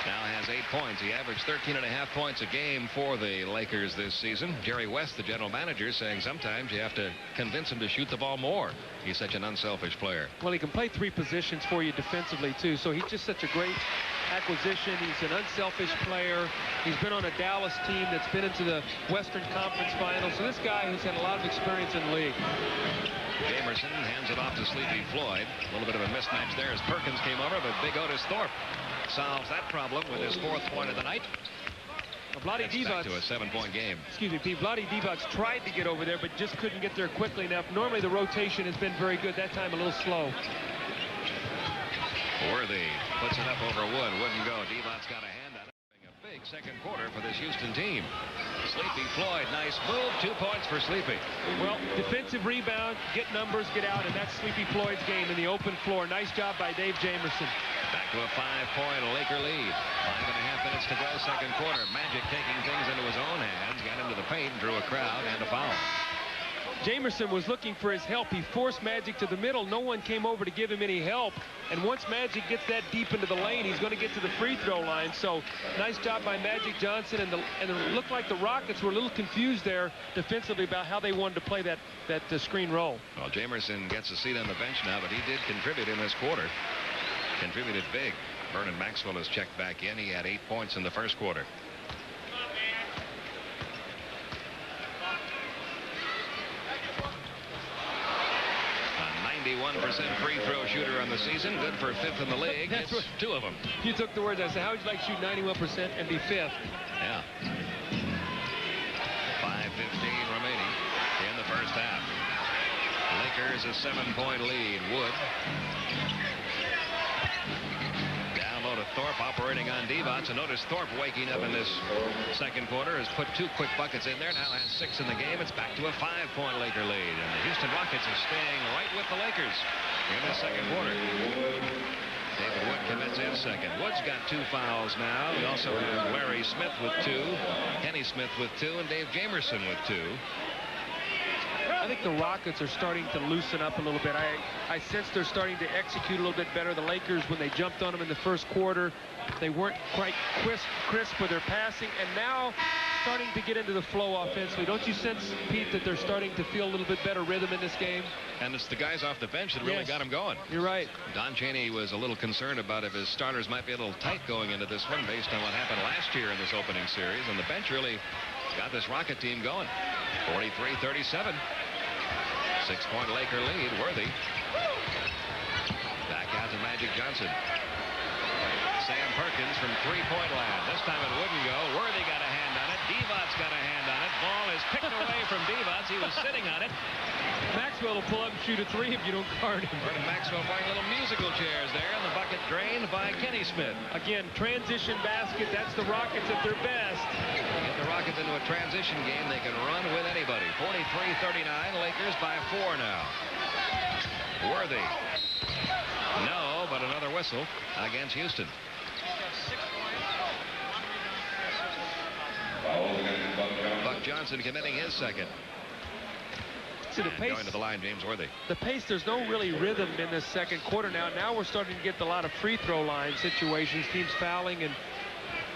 now has 8 points. He averaged 13.5 points a game for the Lakers this season. Jerry West, the general manager, saying sometimes you have to convince him to shoot the ball more. He's such an unselfish player. Well, he can play 3 positions for you defensively, too. So he's just such a great acquisition. He's an unselfish player. He's been on a Dallas team that's been into the Western Conference Finals. So this guy has had a lot of experience in the league. Jamerson hands it off to Sleepy Floyd. A little bit of a mismatch there as Perkins came over, but big Otis Thorpe solves that problem with his 4th point of the night. Vlade Divac to a 7-point game. Excuse me, Pete. Vlade Divac tried to get over there, but just couldn't get there quickly enough. Normally the rotation has been very good. That time a little slow. Worthy puts it up over Wood. Wouldn't go. Divac's got a hand on it. A big second quarter for this Houston team. Sleepy Floyd, nice move. 2 points for Sleepy. Well, defensive rebound, get numbers, get out, and that's Sleepy Floyd's game in the open floor. Nice job by Dave Jamerson. Back to a 5-point Laker lead. 5.5 minutes to go, second quarter. Magic taking things into his own hands, got into the paint, drew a crowd and a foul. Jamerson was looking for his help. He forced Magic to the middle. No one came over to give him any help. And once Magic gets that deep into the lane, he's going to get to the free throw line. So nice job by Magic Johnson. And it looked like the Rockets were a little confused there defensively about how they wanted to play that screen roll. Well, Jamerson gets a seat on the bench now, but he did contribute in this quarter. Contributed big. Vernon Maxwell has checked back in. He had 8 points in the first quarter. 91% free throw shooter on the season, good for 5th in the league. That's 2 of them. You took the words. I said, how would you like to shoot 91% and be 5th? Yeah. 5:15 remaining in the first half. Lakers a 7-point lead. Wood. Down low to Thorpe, operating on Divac. And notice Thorpe waking up in this second quarter, has put 2 quick buckets in there. Now has 6 in the game. It's back to a 5-point Laker lead. And the Houston Rockets are staying right with the Lakers in the second quarter. David Wood commits his second. Wood's got 2 fouls now. We also have Larry Smith with 2, Kenny Smith with 2, and Dave Jamerson with 2. I think the Rockets are starting to loosen up a little bit. I sense they're starting to execute a little bit better. The Lakers, when they jumped on them in the first quarter, they weren't quite crisp with their passing, and now starting to get into the flow offensively. Don't you sense, Pete, that they're starting to feel a little bit better rhythm in this game? And it's the guys off the bench that really got them going. You're right. Don Chaney was a little concerned about if his starters might be a little tight going into this one based on what happened last year in this opening series, and the bench really got this Rocket team going. 43-37. 6-point Laker lead. Worthy. Back out to Magic Johnson. Sam Perkins from 3-point land. This time it wouldn't go. Worthy got a hand on it. Divac's got a hand on it. Ball is picked away from Divac. He was sitting on it. Maxwell will pull up and shoot a 3 if you don't guard him. Vernon Maxwell playing little musical chairs there, and the bucket drained by Kenny Smith. Again, transition basket. That's the Rockets at their best. Get the Rockets into a transition game, they can run with anybody. 43-39, Lakers by 4 now. Worthy. No, but another whistle against Houston. Buck Johnson committing his second. See, the pace, going to the line, James Worthy. The pace, there's no really rhythm in this second quarter now. Now we're starting to get a lot of free throw line situations, teams fouling, and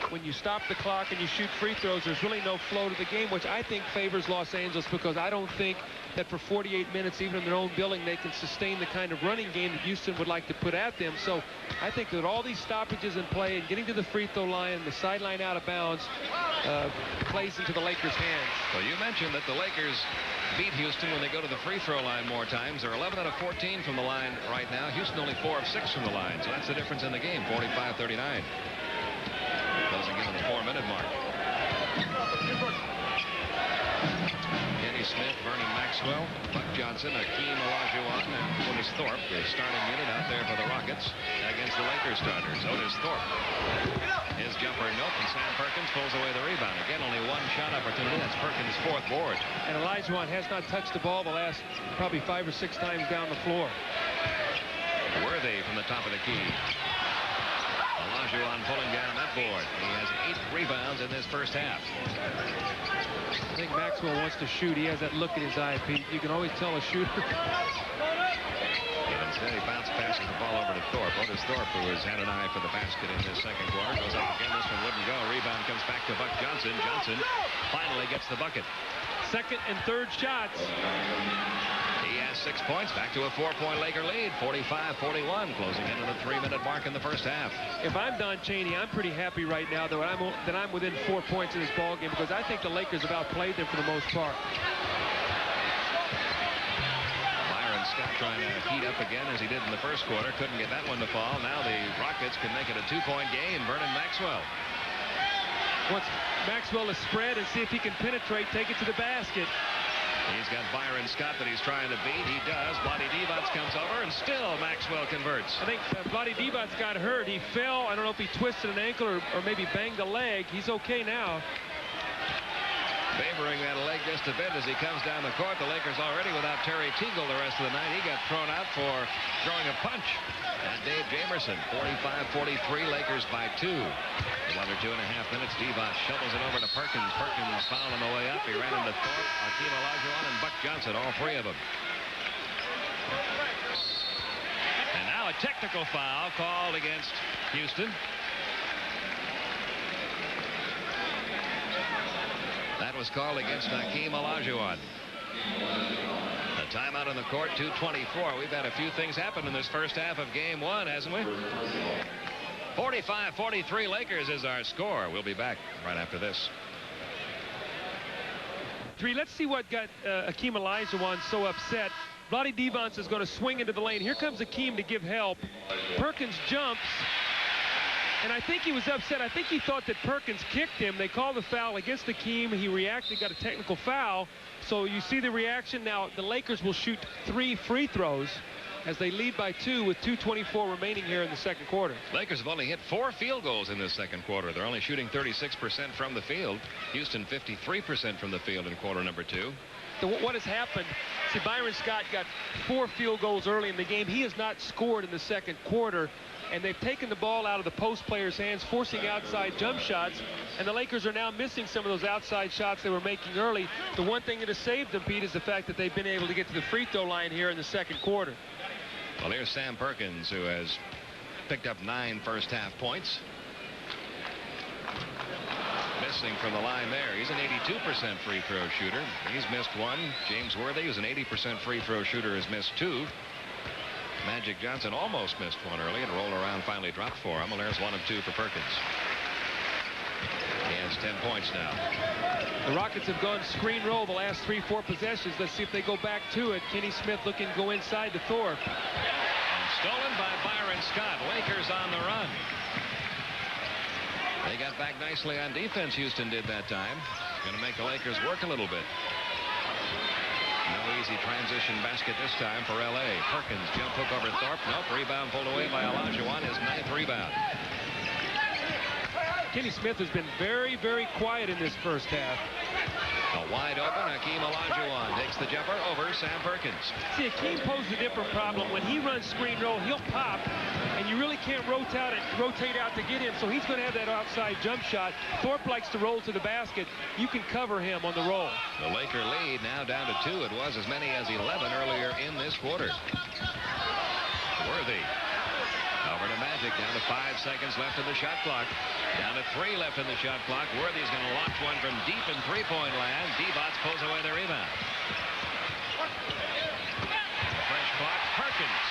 when you stop the clock and you shoot free throws, there's really no flow to the game, which I think favors Los Angeles, because I don't think that for 48 minutes, even in their own building, they can sustain the kind of running game that Houston would like to put at them. So I think that all these stoppages in play and getting to the free throw line, the sideline out of bounds, plays into the Lakers' hands. Well, you mentioned that the Lakers beat Houston when they go to the free throw line more times. They're 11 out of 14 from the line right now. Houston only 4 of 6 from the line. So that's the difference in the game, 45-39. Closing in on the 4-minute mark. Kenny Smith, Vernon Maxwell, Buck Johnson, Akeem Olajuwon, and Otis Thorpe, the starting unit out there for the Rockets against the Lakers starters. Otis Thorpe. His jumper no, and Sam Perkins pulls away the rebound. Again, only 1 shot opportunity. That's Perkins' 4th board. And Olajuwon has not touched the ball the last probably 5 or 6 times down the floor. Worthy from the top of the key. Olajuwon pulling down that board. He has 8 rebounds in this first half. I think Maxwell wants to shoot. He has that look in his eye, Pete. You can always tell a shooter. And instead, he bounce passes the ball over to Thorpe. Otis Thorpe, who has had an eye for the basket in this second quarter, goes up again. This one wouldn't go. Rebound comes back to Buck Johnson. Johnson finally gets the bucket. Second and third shots. He has 6 points, back to a 4-point Laker lead, 45-41, closing into the 3-minute mark in the first half. If I'm Don Chaney, I'm pretty happy right now that I'm within 4 points in this ball game, because I think the Lakers have outplayed them for the most part. Byron Scott trying to heat up again as he did in the first quarter. Couldn't get that one to fall. Now the Rockets can make it a 2-point game. Vernon Maxwell. Once Maxwell is spread and see if he can penetrate, take it to the basket. He's got Byron Scott that he's trying to beat. He does. Vlade Divac comes over, and still Maxwell converts. I think Vlade Divac got hurt. He fell. I don't know if he twisted an ankle or maybe banged a leg. He's okay now. favoring that leg just a bit as he comes down the court. The Lakers already without Terry Teagle the rest of the night. He got thrown out for throwing a punch. And Dave Jamerson, 45-43, Lakers by 2. Under 2.5 minutes, Divac shovels it over to Perkins. Perkins fouled on the way up. He ran into Thorpe, Hakeem Olajuwon, and Buck Johnson, all 3 of them. And now a technical foul called against Houston. That was called against Hakeem Olajuwon. A timeout on the court, 2:24. We've had a few things happen in this first half of game 1, hasn't we? 45-43 Lakers is our score. We'll be back right after this. Let's see what got Hakeem Olajuwon so upset. Vlade Divac is going to swing into the lane. Here comes Hakeem to give help. Perkins jumps. And I think he was upset. I think he thought that Perkins kicked him. They called the foul against Hakeem. He reacted, got a technical foul. So you see the reaction. Now the Lakers will shoot 3 free throws as they lead by 2 with 2:24 remaining here in the second quarter. Lakers have only hit 4 field goals in this second quarter. They're only shooting 36% from the field. Houston 53% from the field in quarter number 2. So what has happened? See, Byron Scott got 4 field goals early in the game. He has not scored in the second quarter. And they've taken the ball out of the post players' hands, forcing outside jump shots. And the Lakers are now missing some of those outside shots they were making early. The one thing that has saved them, Pete, is the fact that they've been able to get to the free throw line here in the second quarter. Well, here's Sam Perkins, who has picked up 9 first-half points. Missing from the line there. He's an 82% free throw shooter. He's missed 1. James Worthy, who's an 80% free throw shooter, has missed 2. Magic Johnson almost missed 1 early and rolled around, finally dropped for him. Well, there's 1 of 2 for Perkins. He has 10 points now. The Rockets have gone screen roll the last 3-4 possessions. Let's see if they go back to it. Kenny Smith looking to go inside to Thorpe. And stolen by Byron Scott. Lakers on the run. They got back nicely on defense, Houston did that time. Going to make the Lakers work a little bit. No easy transition basket this time for L.A. Perkins jump hook over Thorpe. Nope. Rebound pulled away by Olajuwon. His 9th rebound. Kenny Smith has been very, very quiet in this first half. A wide open Hakeem Olajuwon takes the jumper over Sam Perkins. See, Hakeem poses a different problem. When he runs screen roll, he'll pop, and you really can't rotate out to get him, so he's going to have that outside jump shot. Thorpe likes to roll to the basket. You can cover him on the roll. The Laker lead now down to 2. It was as many as 11 earlier in this quarter. Worthy. Over to Magic, down to 5 seconds left in the shot clock. Down to 3 left in the shot clock. Worthy's going to launch one from deep in three-point land. Divac pulls away the rebound. Fresh clock, Perkins.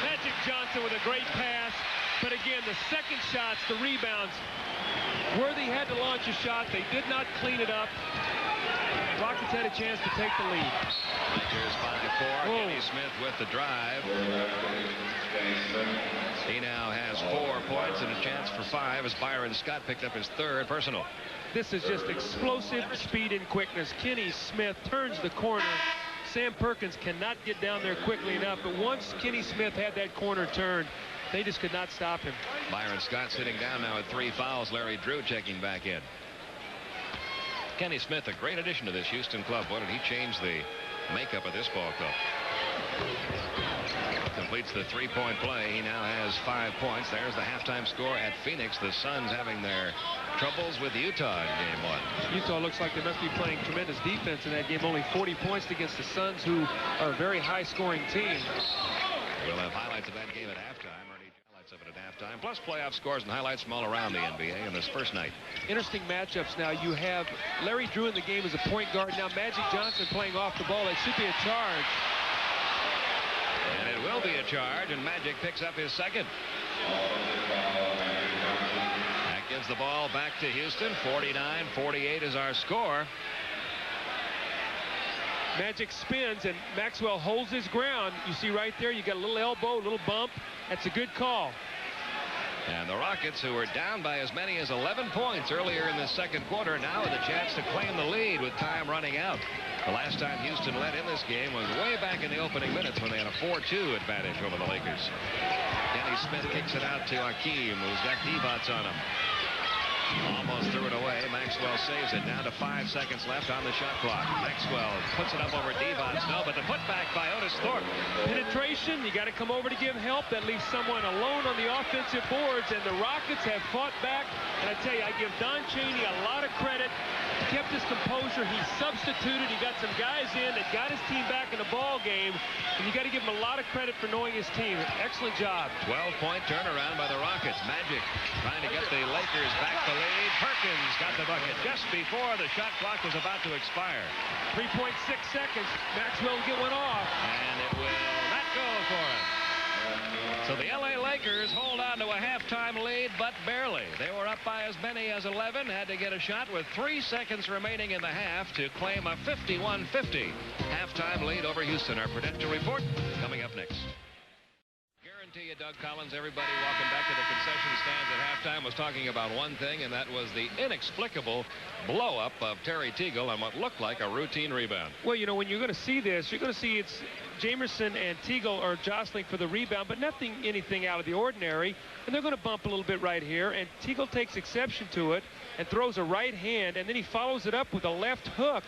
Magic Johnson with a great pass. But again, the second shots, the rebounds. Worthy had to launch a shot. They did not clean it up. Rockets had a chance to take the lead. Lakers 5-4. Kenny Smith with the drive. He now has 4 points and a chance for 5 as Byron Scott picked up his 3rd personal. This is just explosive speed and quickness. Kenny Smith turns the corner. Sam Perkins cannot get down there quickly enough, but once Kenny Smith had that corner turned, they just could not stop him. Byron Scott sitting down now with 3 fouls. Larry Drew checking back in. Kenny Smith, a great addition to this Houston club. What did he change the makeup of this ball club? Completes the 3-point play. He now has 5 points. There's the halftime score at Phoenix. The Suns having their troubles with Utah in game 1. Utah looks like they must be playing tremendous defense in that game. Only 40 points against the Suns, who are a very high-scoring team. We'll have highlights of that game at halftime. Highlights of it at halftime. Plus playoff scores and highlights from all around the NBA in this first night. Interesting matchups now. You have Larry Drew in the game as a point guard. Now Magic Johnson playing off the ball. That should be a charge. And it will be a charge, and Magic picks up his 2nd. That gives the ball back to Houston. 49-48 is our score. Magic spins, and Maxwell holds his ground. You see right there, you got a little elbow, a little bump. That's a good call. And the Rockets, who were down by as many as 11 points earlier in the second quarter, now with a chance to claim the lead with time running out. The last time Houston led in this game was way back in the opening minutes when they had a 4-2 advantage over the Lakers. Kenny Smith kicks it out to Hakeem, who's got Divac on him. Almost threw it away. Maxwell saves it. Down to 5 seconds left on the shot clock. Maxwell puts it up over Devons. No, but the putback by Otis Thorpe. Penetration, you got to come over to give help. That leaves someone alone on the offensive boards, and the Rockets have fought back. And I tell you, I give Don Chaney a lot of credit. He kept his composure. He substituted. He got some guys in that got his team back in the ball game. And you got to give him a lot of credit for knowing his team. Excellent job. 12-point turnaround by the Rockets. Magic trying to get the Lakers back to lead. Perkins got the bucket just before the shot clock was about to expire. 3.6 seconds. Maxwell will get one off. And it will not go for him. So the LA Lakers hold on to a halftime lead, but barely. They were up by as many as 11, had to get a shot with 3 seconds remaining in the half to claim a 51-50 halftime lead over Houston. Our Prudential Report coming up next. Guarantee you, Doug Collins, everybody walking back to the concession stands at halftime was talking about one thing, and that was the inexplicable blow-up of Terry Teagle on what looked like a routine rebound. Well, you know, when you're going to see this, you're going to see it's Jamerson and Teagle are jostling for the rebound, but anything out of the ordinary, and they're going to bump a little bit right here, and Teagle takes exception to it and throws a right hand, and then he follows it up with a left hook,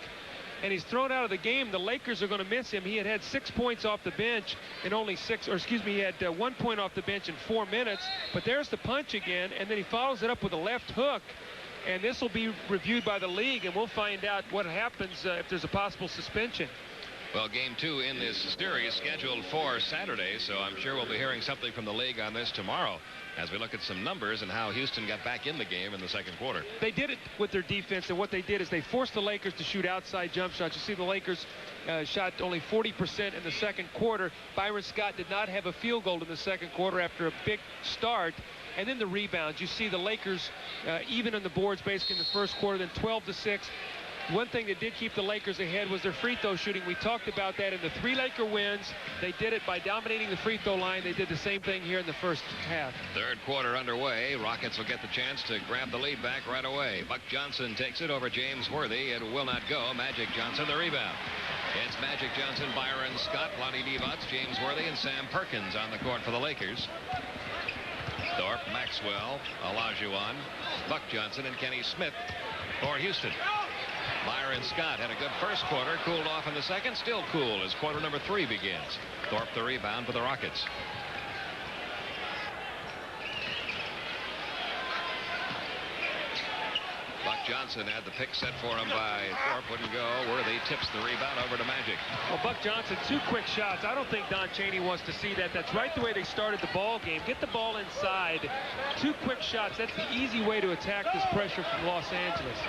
and he's thrown out of the game. The Lakers are going to miss him. He had 6 points off the bench in only he had 1 point off the bench in 4 minutes, but there's the punch again, and then he follows it up with a left hook, and this will be reviewed by the league, and we'll find out what happens if there's a possible suspension. Well, game 2 in this series scheduled for Saturday, so I'm sure we'll be hearing something from the league on this tomorrow as we look at some numbers and how Houston got back in the game in the second quarter. They did it with their defense, and what they did is they forced the Lakers to shoot outside jump shots. You see the Lakers shot only 40% in the second quarter. Byron Scott did not have a field goal in the second quarter after a big start. And then the rebounds. You see the Lakers even on the boards basically in the first quarter, then 12-6. One thing that did keep the Lakers ahead was their free throw shooting. We talked about that in the 3 Laker wins. They did it by dominating the free throw line. They did the same thing here in the first half. Third quarter underway. Rockets will get the chance to grab the lead back right away. Buck Johnson takes it over James Worthy. It will not go. Magic Johnson the rebound. It's Magic Johnson, Byron Scott, Lonnie Divac, James Worthy, and Sam Perkins on the court for the Lakers. Thorpe, Maxwell, Olajuwon, Buck Johnson, and Kenny Smith for Houston. Byron Scott had a good first quarter, cooled off in the second, still cool as quarter number 3 begins. Thorpe the rebound for the Rockets. Buck Johnson had the pick set for him by Thorpe, wouldn't go. Worthy tips the rebound over to Magic. Well, Buck Johnson, 2 quick shots. I don't think Don Chaney wants to see that. That's right the way they started the ball game. Get the ball inside. 2 quick shots. That's the easy way to attack this pressure from Los Angeles.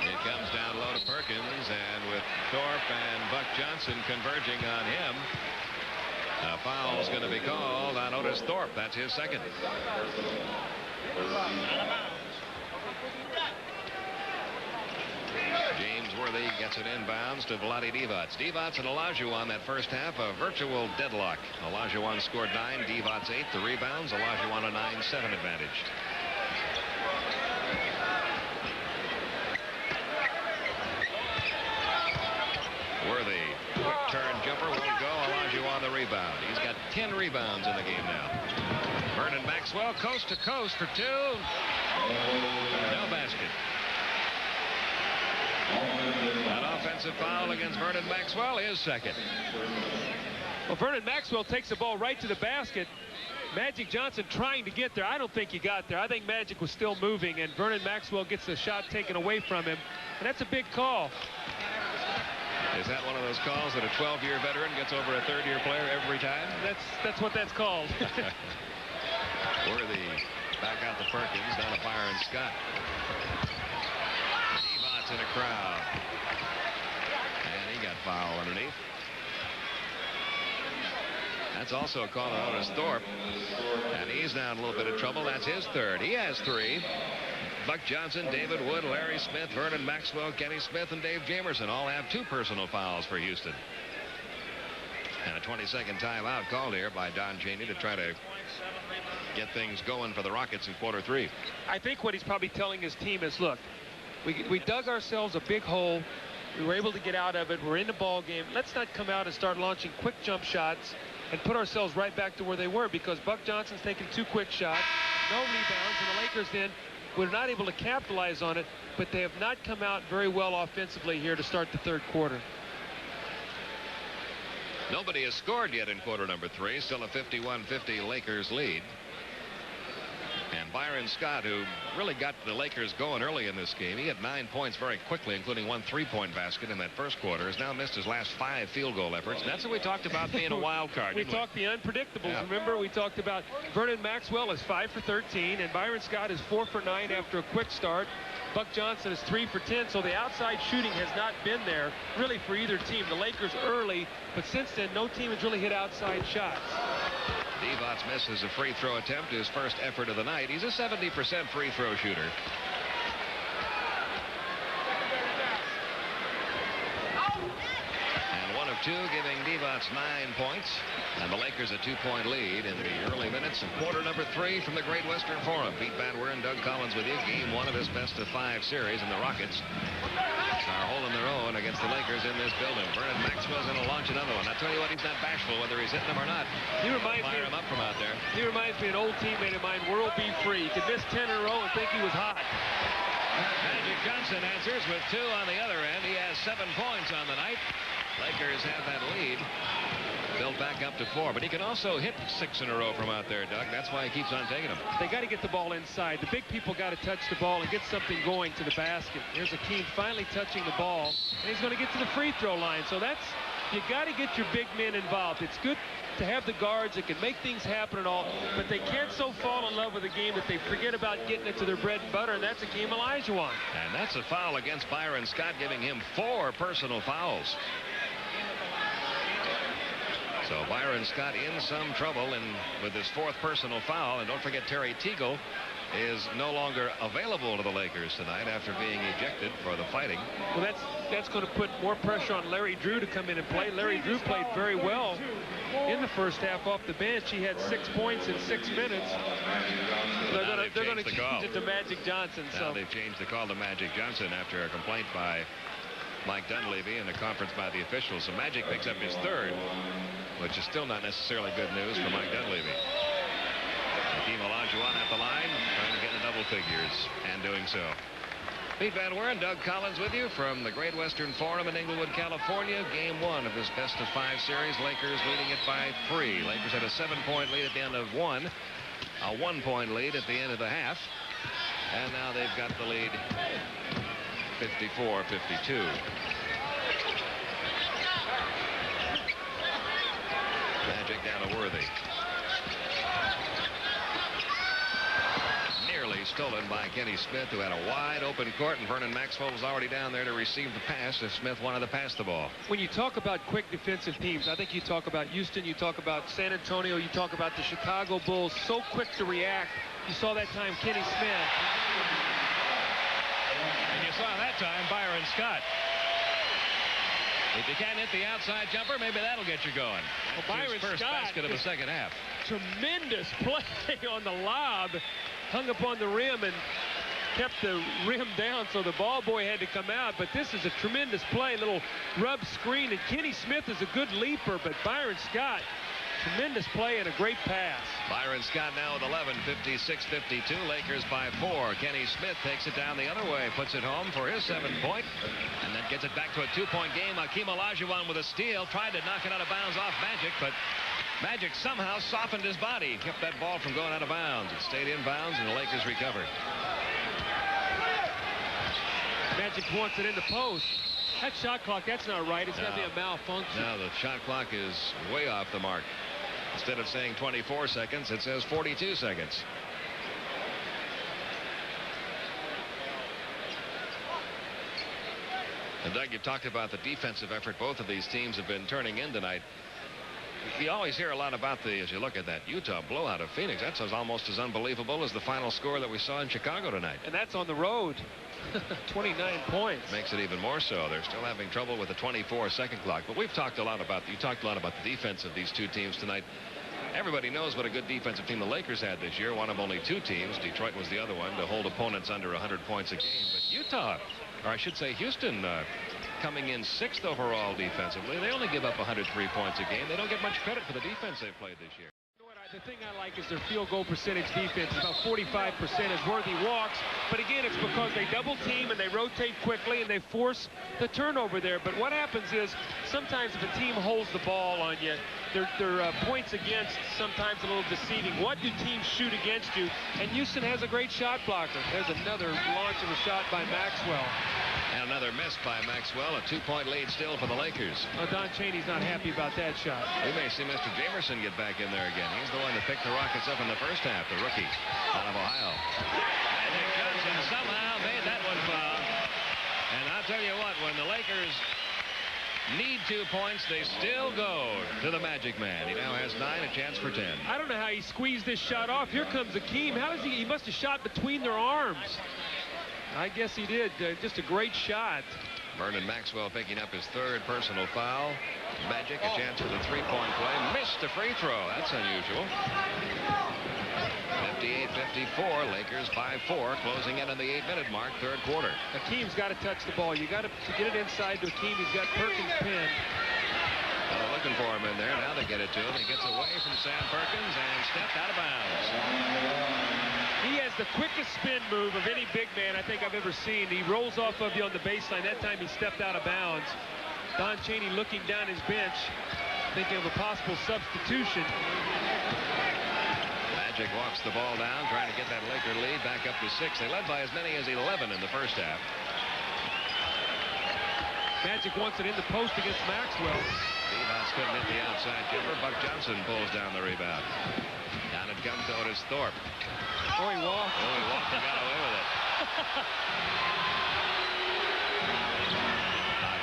It comes down low to Perkins, and with Thorpe and Buck Johnson converging on him, a foul is going to be called on Otis Thorpe. That's his second. James Worthy gets it inbounds to Vlade Divac. Divac and Olajuwon that first half, a virtual deadlock. Olajuwon scored 9, Divac 8. The rebounds, Olajuwon a 9-7 advantage. Worthy, quick turn jumper, won't go. Olajuwon the rebound. He's got 10 rebounds in the game now. Vernon Maxwell coast to coast for 2. No basket. An offensive foul against Vernon Maxwell, his second. Well, Vernon Maxwell takes the ball right to the basket. Magic Johnson trying to get there. I don't think he got there. I think Magic was still moving, and Vernon Maxwell gets the shot taken away from him. And that's a big call. Is that one of those calls that a 12-year veteran gets over a third-year player every time? That's what that's called. Worthy back out to Perkins, down to Byron Scott. Divac in a crowd. And he got fouled underneath. That's also a call on Otis Thorpe. And he's now in a little bit of trouble. That's his third. He has 3. Buck Johnson, David Wood, Larry Smith, Vernon Maxwell, Kenny Smith, and Dave Jamerson all have 2 personal fouls for Houston. And a 20-second timeout called here by Don Chaney to try to get things going for the Rockets in quarter 3. I think what he's probably telling his team is, look, we dug ourselves a big hole. We were able to get out of it. We're in the ball game. Let's not come out and start launching quick jump shots and put ourselves right back to where they were, because Buck Johnson's taking 2 quick shots, no rebounds, and the Lakers then were not able to capitalize on it, but they have not come out very well offensively here to start the third quarter. Nobody has scored yet in quarter number 3. Still a 51-50 Lakers lead. And Byron Scott, who really got the Lakers going early in this game, he had 9 points very quickly, including 1 3-point basket in that first quarter, has now missed his last 5 field goal efforts. And that's what we talked about being a wild card. We talked the unpredictables. Yeah. Remember, we talked about Vernon Maxwell is 5 for 13, and Byron Scott is 4 for 9 after a quick start. Buck Johnson is 3 for 10, so the outside shooting has not been there really for either team. The Lakers early, but since then, no team has really hit outside shots. Devon's misses a free throw attempt, his first effort of the night. He's a 70% free throw shooter. And 1 of 2, giving Devon's 9 points. And the Lakers a 2-point lead in the early minutes of quarter number 3 from the Great Western Forum. Pete Van Weeren, Doug Collins with you. Game 1 of this best-of-5 series, and the Rockets are holding their own against the Lakers in this building. Vernon Maxwell's going to launch another one. I tell you what, he's not bashful whether he's hitting them or not. He reminds Fire him up from out there. He reminds me of an old teammate of mine, World B. Free. He could miss 10 in a row and think he was hot. Magic Johnson answers with 2 on the other end. He has 7 points on the night. Lakers have that lead built back up to 4, but he can also hit 6 in a row from out there, Doug. That's why he keeps on taking them. They got to get the ball inside. The big people got to touch the ball and get something going to the basket. Here's Akeem finally touching the ball, and he's going to get to the free throw line. So that's, you got to get your big men involved. It's good to have the guards that can make things happen and all, but they can't so fall in love with the game that they forget about getting it to their bread and butter, and that's Akeem Olajuwon. And that's a foul against Byron Scott, giving him 4 personal fouls. So Byron Scott in some trouble with his 4th personal foul. And don't forget, Terry Teagle is no longer available to the Lakers tonight after being ejected for the fighting. Well, that's going to put more pressure on Larry Drew to come in and play. Larry Drew played very well in the first half off the bench. He had 6 points in 6 minutes. They're going to change it to Magic Johnson. Now they've changed the call to Magic Johnson after a complaint by Mike Dunleavy and a conference by the officials. So Magic picks up his 3rd, which is still not necessarily good news for Mike Dunleavy. Akeem Olajuwon at the line, trying to get in double figures, and doing so. Pete Van Weeren, Doug Collins with you from the Great Western Forum in Inglewood, California. Game 1 of this best-of-5 series. Lakers leading it by 3. Lakers had a 7-point lead at the end of 1. A 1-point lead at the end of the half. And now they've got the lead 54-52. Magic down to Worthy. Nearly stolen by Kenny Smith, who had a wide open court, and Vernon Maxwell was already down there to receive the pass if Smith wanted to pass the ball. When you talk about quick defensive teams, I think you talk about Houston, you talk about San Antonio, you talk about the Chicago Bulls, so quick to react. You saw that time Kenny Smith. And you saw that time Byron Scott. If you can't hit the outside jumper, maybe that'll get you going. Well, Byron first Scott, basket of the second half. Tremendous play on the lob. Hung up on the rim and kept the rim down, so the ball boy had to come out. But this is a tremendous play. Little rub screen, and Kenny Smith is a good leaper, but Byron Scott, tremendous play and a great pass. Byron Scott now with 11, 56-52. Lakers by 4. Kenny Smith takes it down the other way, puts it home for his 7-point, and then gets it back to a 2-point game. Akeem Olajuwon with a steal, tried to knock it out of bounds off Magic, but Magic somehow softened his body, kept that ball from going out of bounds. It stayed in bounds, and the Lakers recovered. Magic wants it in the post. That shot clock, that's not right. It's got to be a malfunction. No, the shot clock is way off the mark. Instead of saying 24 seconds, it says 42 seconds. And Doug, you talked about the defensive effort both of these teams have been turning in tonight. You always hear a lot about as you look at that Utah blowout of Phoenix. That's almost as unbelievable as the final score that we saw in Chicago tonight. And that's on the road. 29 points. Makes it even more so. They're still having trouble with the 24-second clock. But we've talked a lot about, you talked a lot about the defense of these two teams tonight. Everybody knows what a good defensive team the Lakers had this year. One of only 2 teams. Detroit was the other one to hold opponents under 100 points a game. But Utah, or I should say Houston, coming in 6th overall defensively. They only give up 103 points a game. They don't get much credit for the defense they've played this year. The thing I like is their field goal percentage defense. About 45% as Worthy walks. But again, it's because they double team and they rotate quickly and they force the turnover there. But what happens is sometimes if a team holds the ball on you, their points against sometimes a little deceiving. What do teams shoot against you? And Houston has a great shot blocker. There's another launch of a shot by Maxwell. And another miss by Maxwell. A 2-point lead still for the Lakers. Oh, Don Chaney's not happy about that shot. We may see Mr. Jamerson get back in there again. He's the one that picked the Rockets up in the first half, the rookie out of Ohio. Magic Johnson somehow made that one foul. And I'll tell you what, when the Lakers need 2 points, they still go to the Magic Man. He now has 9, a chance for 10. I don't know how he squeezed this shot off. Here comes Akeem. How does he must have shot between their arms. I guess he did. Just a great shot. Vernon Maxwell picking up his 3rd personal foul. Magic, a chance for the 3-point play. Missed a free throw. That's unusual. 58-54. Lakers by 4, closing in on the 8-minute mark, 3rd quarter. Akeem's got to touch the ball. You got to get it inside to Akeem. He's got Perkins pinned. Well, looking for him in there. Now they get it to him. He gets away from Sam Perkins and stepped out of bounds. He has the quickest spin move of any big man I think I've ever seen. He rolls off of you on the baseline. That time he stepped out of bounds. Don Chaney looking down his bench, thinking of a possible substitution. Magic walks the ball down, trying to get that Laker lead back up to 6. They led by as many as 11 in the first half. Magic wants it in the post against Maxwell. Devos couldn't hit the outside jumper. Buck Johnson pulls down the rebound. Down it comes to Otis Thorpe. Oh, he walked. Oh, he walked and got away with it.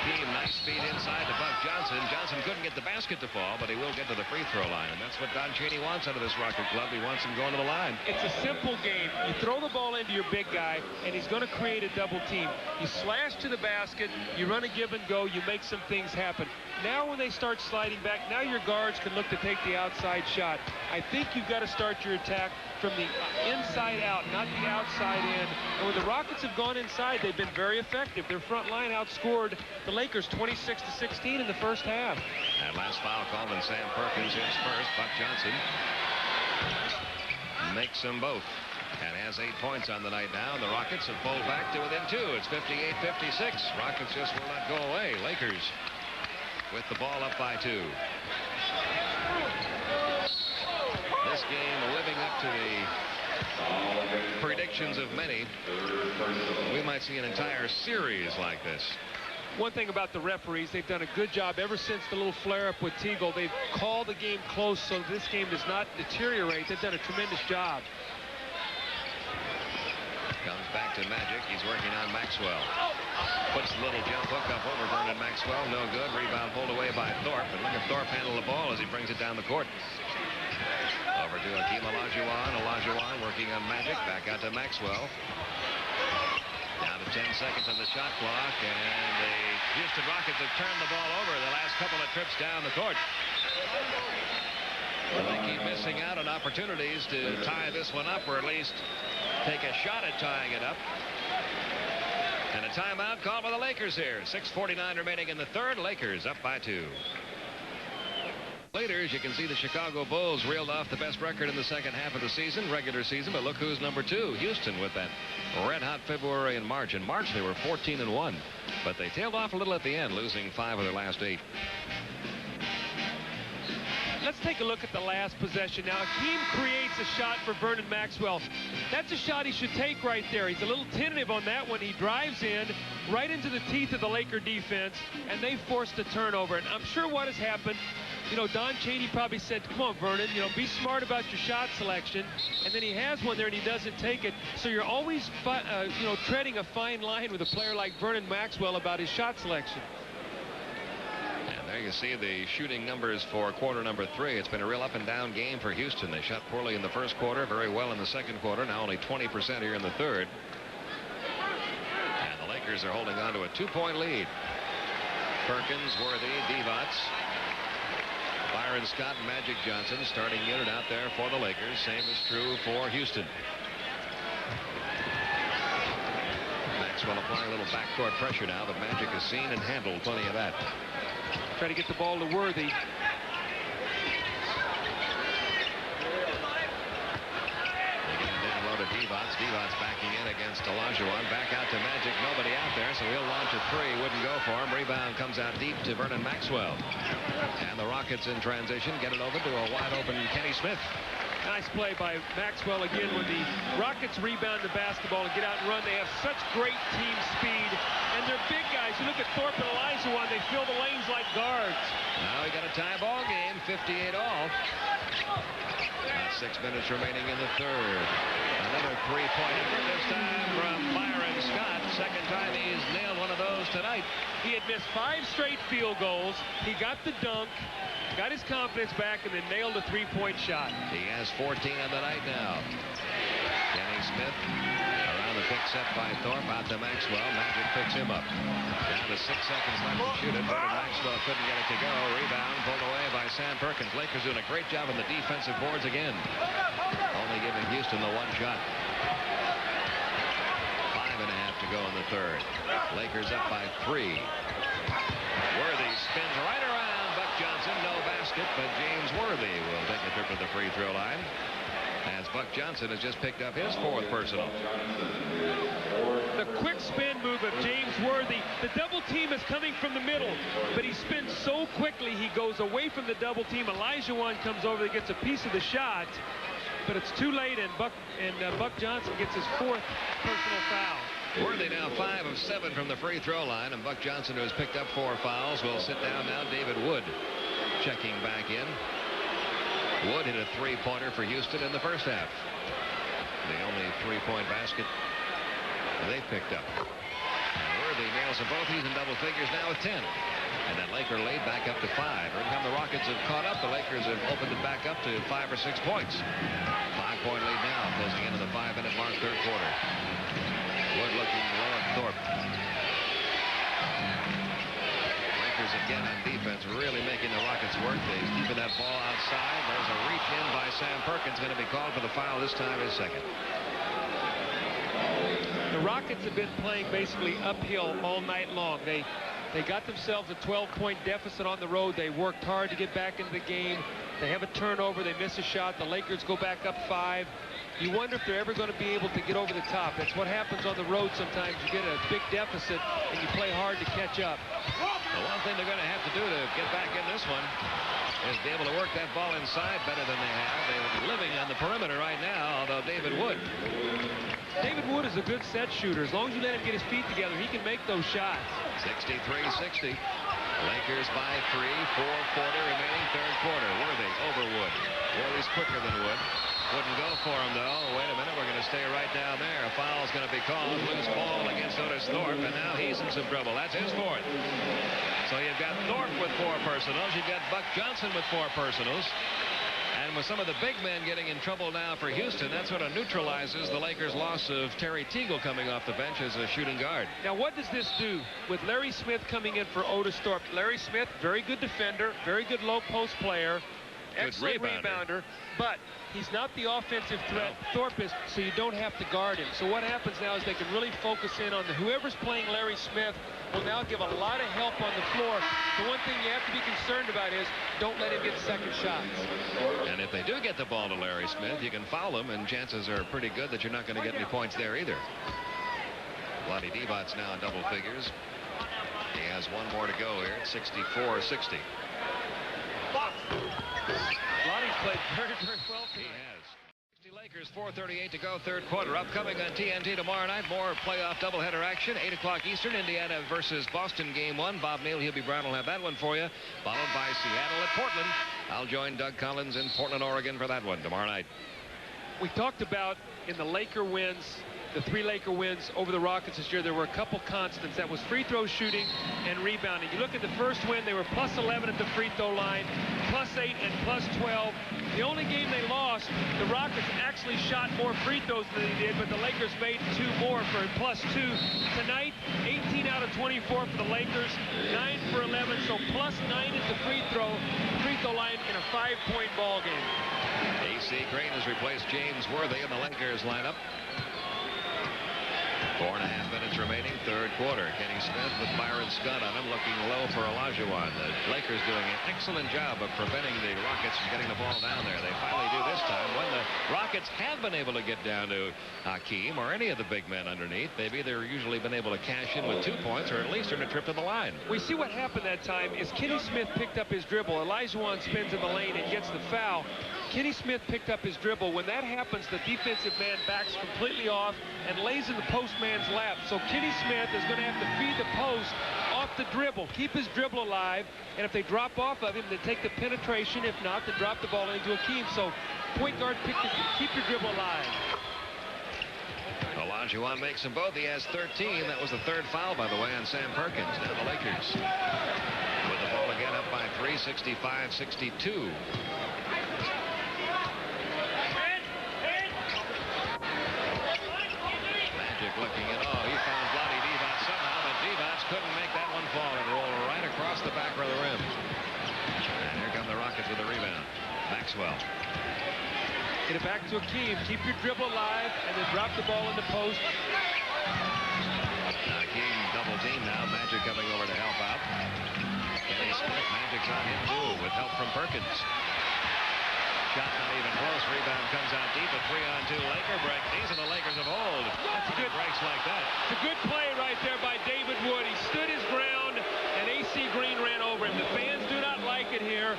Hakeem, nice speed inside to Buck Johnson. Johnson couldn't get the basket to fall, but he will get to the free throw line. And that's what Don Chaney wants out of this Rocket club. He wants him going to the line. It's a simple game. You throw the ball into your big guy, and he's going to create a double team. You slash to the basket, you run a give and go, you make some things happen. Now when they start sliding back, now your guards can look to take the outside shot. I think you've got to start your attack from the inside out, not the outside in. And when the Rockets have gone inside, they've been very effective. Their front line outscored the Lakers 26-16 in the first half. That last foul called, and Sam Perkins hits first. Buck Johnson makes them both and has 8 points on the night now. And the Rockets have pulled back to within 2. It's 58-56. Rockets just will not go away. Lakers with the ball up by 2. This game living up to the predictions of many. We might see an entire series like this. One thing about the referees, they've done a good job ever since the little flare-up with Teagle. They've called the game close so this game does not deteriorate. They've done a tremendous job. Comes back to Magic. He's working on Maxwell. Puts a little jump hook up over Vernon Maxwell. No good. Rebound pulled away by Thorpe. And look at Thorpe handle the ball as he brings it down the court. Over to Hakeem Olajuwon. Olajuwon working on Magic. Back out to Maxwell. Down to 10 seconds on the shot clock. And the Houston Rockets have turned the ball over the last couple of trips down the court. But they keep missing out on opportunities to tie this one up, or at least take a shot at tying it up. And a timeout called by the Lakers here. 6:49 remaining in the third. Lakers up by 2. Later, as you can see, the Chicago Bulls reeled off the best record in the second half of the season, regular season. But look who's number 2, Houston, with that red-hot February and March. In March, they were 14-1. But they tailed off a little at the end, losing 5 of their last 8. Let's take a look at the last possession. Now, Hakeem creates a shot for Vernon Maxwell. That's a shot he should take right there. He's a little tentative on that one. He drives in right into the teeth of the Laker defense, and they forced a turnover. And I'm sure what has happened, you know, Don Chaney probably said, come on, Vernon, you know, be smart about your shot selection. And then he has one there, and he doesn't take it. So you're always, you know, treading a fine line with a player like Vernon Maxwell about his shot selection. There you see the shooting numbers for quarter number 3. It's been a real up-and-down game for Houston. They shot poorly in the first quarter, very well in the second quarter. Now only 20% here in the third. And the Lakers are holding on to a 2-point lead. Perkins, Worthy, Devos, Byron Scott, and Magic Johnson starting unit out there for the Lakers. Same is true for Houston. Maxwell applying a little backcourt pressure now, but Magic has seen and handled plenty of that. Try to get the ball to Worthy. to Divac. Divac backing in against Olajuwon. Back out to Magic. Nobody out there, so he'll launch a three. Wouldn't go for him. Rebound comes out deep to Vernon Maxwell. And the Rockets in transition get it over to a wide open Kenny Smith. Nice play by Maxwell again. When the Rockets rebound the basketball and get out and run, they have such great team speed. And they're big guys. You look at Thorpe and Olajuwon, they fill the lanes like guards. Now we got a tie ball game, 58 all. About 6 minutes remaining in the third. Another three-point effort, this time from Byron Scott. Second time he's nailed one of those tonight. He had missed 5 straight field goals. He got the dunk, got his confidence back, and then nailed a three-point shot. He has 14 on the night now. Kenny Smith around the pick set by Thorpe, out to Maxwell. Magic picks him up. Down to 6 seconds left to shoot it, but Maxwell couldn't get it to go. Rebound pulled away by Sam Perkins. Lakers doing a great job on the defensive boards again. Only giving Houston the one shot. 5.5 to go in the third. Lakers up by 3. Worthy spins right around Buck Johnson. No basket, but James Worthy will take a trip to the free throw line, as Buck Johnson has just picked up his 4th personal. The quick spin move of James Worthy. The double team is coming from the middle, but he spins so quickly he goes away from the double team. Olajuwon comes over, gets a piece of the shot, but it's too late, and Buck Johnson gets his 4th personal foul. Worthy now 5 of 7 from the free throw line, and Buck Johnson, who has picked up 4 fouls, will sit down now. David Wood checking back in. Wood hit a three-pointer for Houston in the first half. The only three-point basket they picked up. And Worthy nails them both. He's in double figures now with 10. And that Laker lead back up to 5. Every time the Rockets have caught up, the Lakers have opened it back up to 5 or 6 points. 5-point lead now, closing into the 5-minute mark, third quarter. Wood looking low at Thorpe. Lakers again on defense, really making the Rockets work. They're keeping that ball outside. There's a reach in by Sam Perkins, going to be called for the foul. This time his second. The Rockets have been playing basically uphill all night long. They got themselves a 12-point deficit on the road. They worked hard to get back into the game. They have a turnover. They miss a shot. The Lakers go back up 5. You wonder if they're ever going to be able to get over the top. That's what happens on the road sometimes. You get a big deficit, and you play hard to catch up. The one thing they're going to have to do to get back in this one is be able to work that ball inside better than they have. They're living on the perimeter right now, although David Wood is a good set shooter. As long as you let him get his feet together, he can make those shots. 63-60. Lakers by 3, 4:40 remaining, third quarter. Worthy over Wood. Worthy's quicker than Wood. Wouldn't go for him, though. Wait a minute, we're going to stay right down there. A foul's going to be called. Loose ball against Otis Thorpe, and now he's in some trouble. That's his 4th. So you've got Thorpe with 4 personals. You've got Buck Johnson with 4 personals. And with some of the big men getting in trouble now for Houston, that sort of neutralizes the Lakers' loss of Terry Teagle coming off the bench as a shooting guard. Now, what does this do with Larry Smith coming in for Otis Thorpe? Larry Smith, very good defender, very good low post player, excellent rebounder, but he's not the offensive threat Thorpe is, so you don't have to guard him. So what happens now is they can really focus in on whoever's playing Larry Smith will now give a lot of help on the floor. The one thing you have to be concerned about is don't let him get second shots. And if they do get the ball to Larry Smith, you can foul him, and chances are pretty good that you're not going to get any points there either. Vlade Divac's now in double figures. He has 1 more to go here at 64-60. Vlade's played very, very well tonight. He has. Lakers, 4:38 to go, third quarter. Upcoming on TNT tomorrow night, more playoff doubleheader action. 8 o'clock Eastern, Indiana versus Boston, game 1. Bob Neal, Hubie Brown will have that one for you, followed by Seattle at Portland. I'll join Doug Collins in Portland, Oregon for that one tomorrow night. We talked about in the Laker wins, the 3 Laker wins over the Rockets this year, there were a couple constants. That was free throw shooting and rebounding. You look at the first win, they were plus 11 at the free throw line, plus 8 and plus 12. The only game they lost, the Rockets actually shot more free throws than they did, but the Lakers made 2 more for plus 2. Tonight, 18 out of 24 for the Lakers, 9 for 11, so plus 9 at the free throw line in a 5-point ball game. AC Green has replaced James Worthy in the Lakers lineup. 4.5 minutes remaining, third quarter. Kenny Smith with Byron Scott on him, looking low for R1G1. The Lakers doing an excellent job of preventing the Rockets from getting the ball down there. They finally do this time. When the Rockets have been able to get down to Hakeem or any of the big men underneath, they've either usually been able to cash in with 2 points or at least earn a trip to the line. We see what happened that time is Kenny Smith picked up his dribble. Olajuwon spins in the lane and gets the foul. Kenny Smith picked up his dribble. When that happens, the defensive man backs completely off and lays in the postman's lap. So Kenny Smith is going to have to feed the post off the dribble, keep his dribble alive, and if they drop off of him, then take the penetration. If not, then drop the ball into Hakeem. So point guard, keep your dribble alive. Olajuwon makes them both. He has 13. That was the third foul, by the way, on Sam Perkins. Now the Lakers with the ball again up by 3, 65-62. Looking at he found Vlade Divac somehow, but Divac couldn't make that one fall and roll right across the back of the rim. And here come the Rockets with the rebound. Maxwell. Get it back to Hakeem. Keep your dribble alive and then drop the ball in the post. Hakeem double team now. Magic coming over to help out. Kenny Smith. Magic's on him too with help from Perkins. Shot not even close. Rebound comes out deep. A 3-on-2 Laker break. These are the Lakers of old. That's a good breaks like that. It's a good play right there by David Wood. He stood his ground, and AC Green ran over him. The fans do not like it here.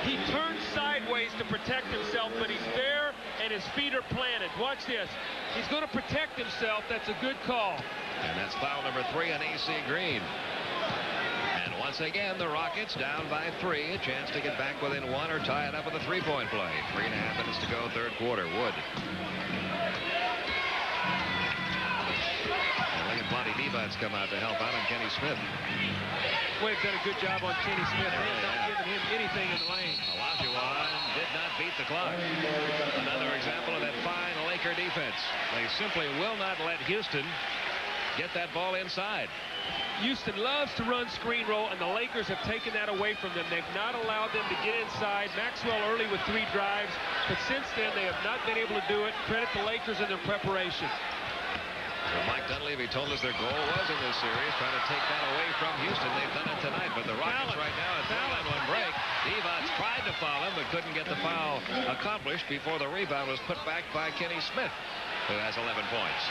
He turned sideways to protect himself, but he's there, and his feet are planted. Watch this. He's going to protect himself. That's a good call. And that's foul number 3 on AC Green. Once again, the Rockets down by 3. A chance to get back within 1 or tie it up with a 3-point play. 3.5 minutes to go, third quarter. Wood. And look at Vlade Divac's come out to help out on Kenny Smith. Boy, they've done a good job on Kenny Smith. They're not giving him anything in the lane. Olajuwon did not beat the clock. Another example of that fine Laker defense. They simply will not let Houston get that ball inside. Houston loves to run screen roll, and the Lakers have taken that away from them. They've not allowed them to get inside. Maxwell early with 3 drives, but since then they have not been able to do it. Credit the Lakers in their preparation. Well, Mike Dunleavy told us their goal was in this series, trying to take that away from Houston. They've done it tonight, but the Rockets right now at 3-on-1 break. Divac tried to foul him, but couldn't get the foul accomplished before the rebound was put back by Kenny Smith, who has 11 points.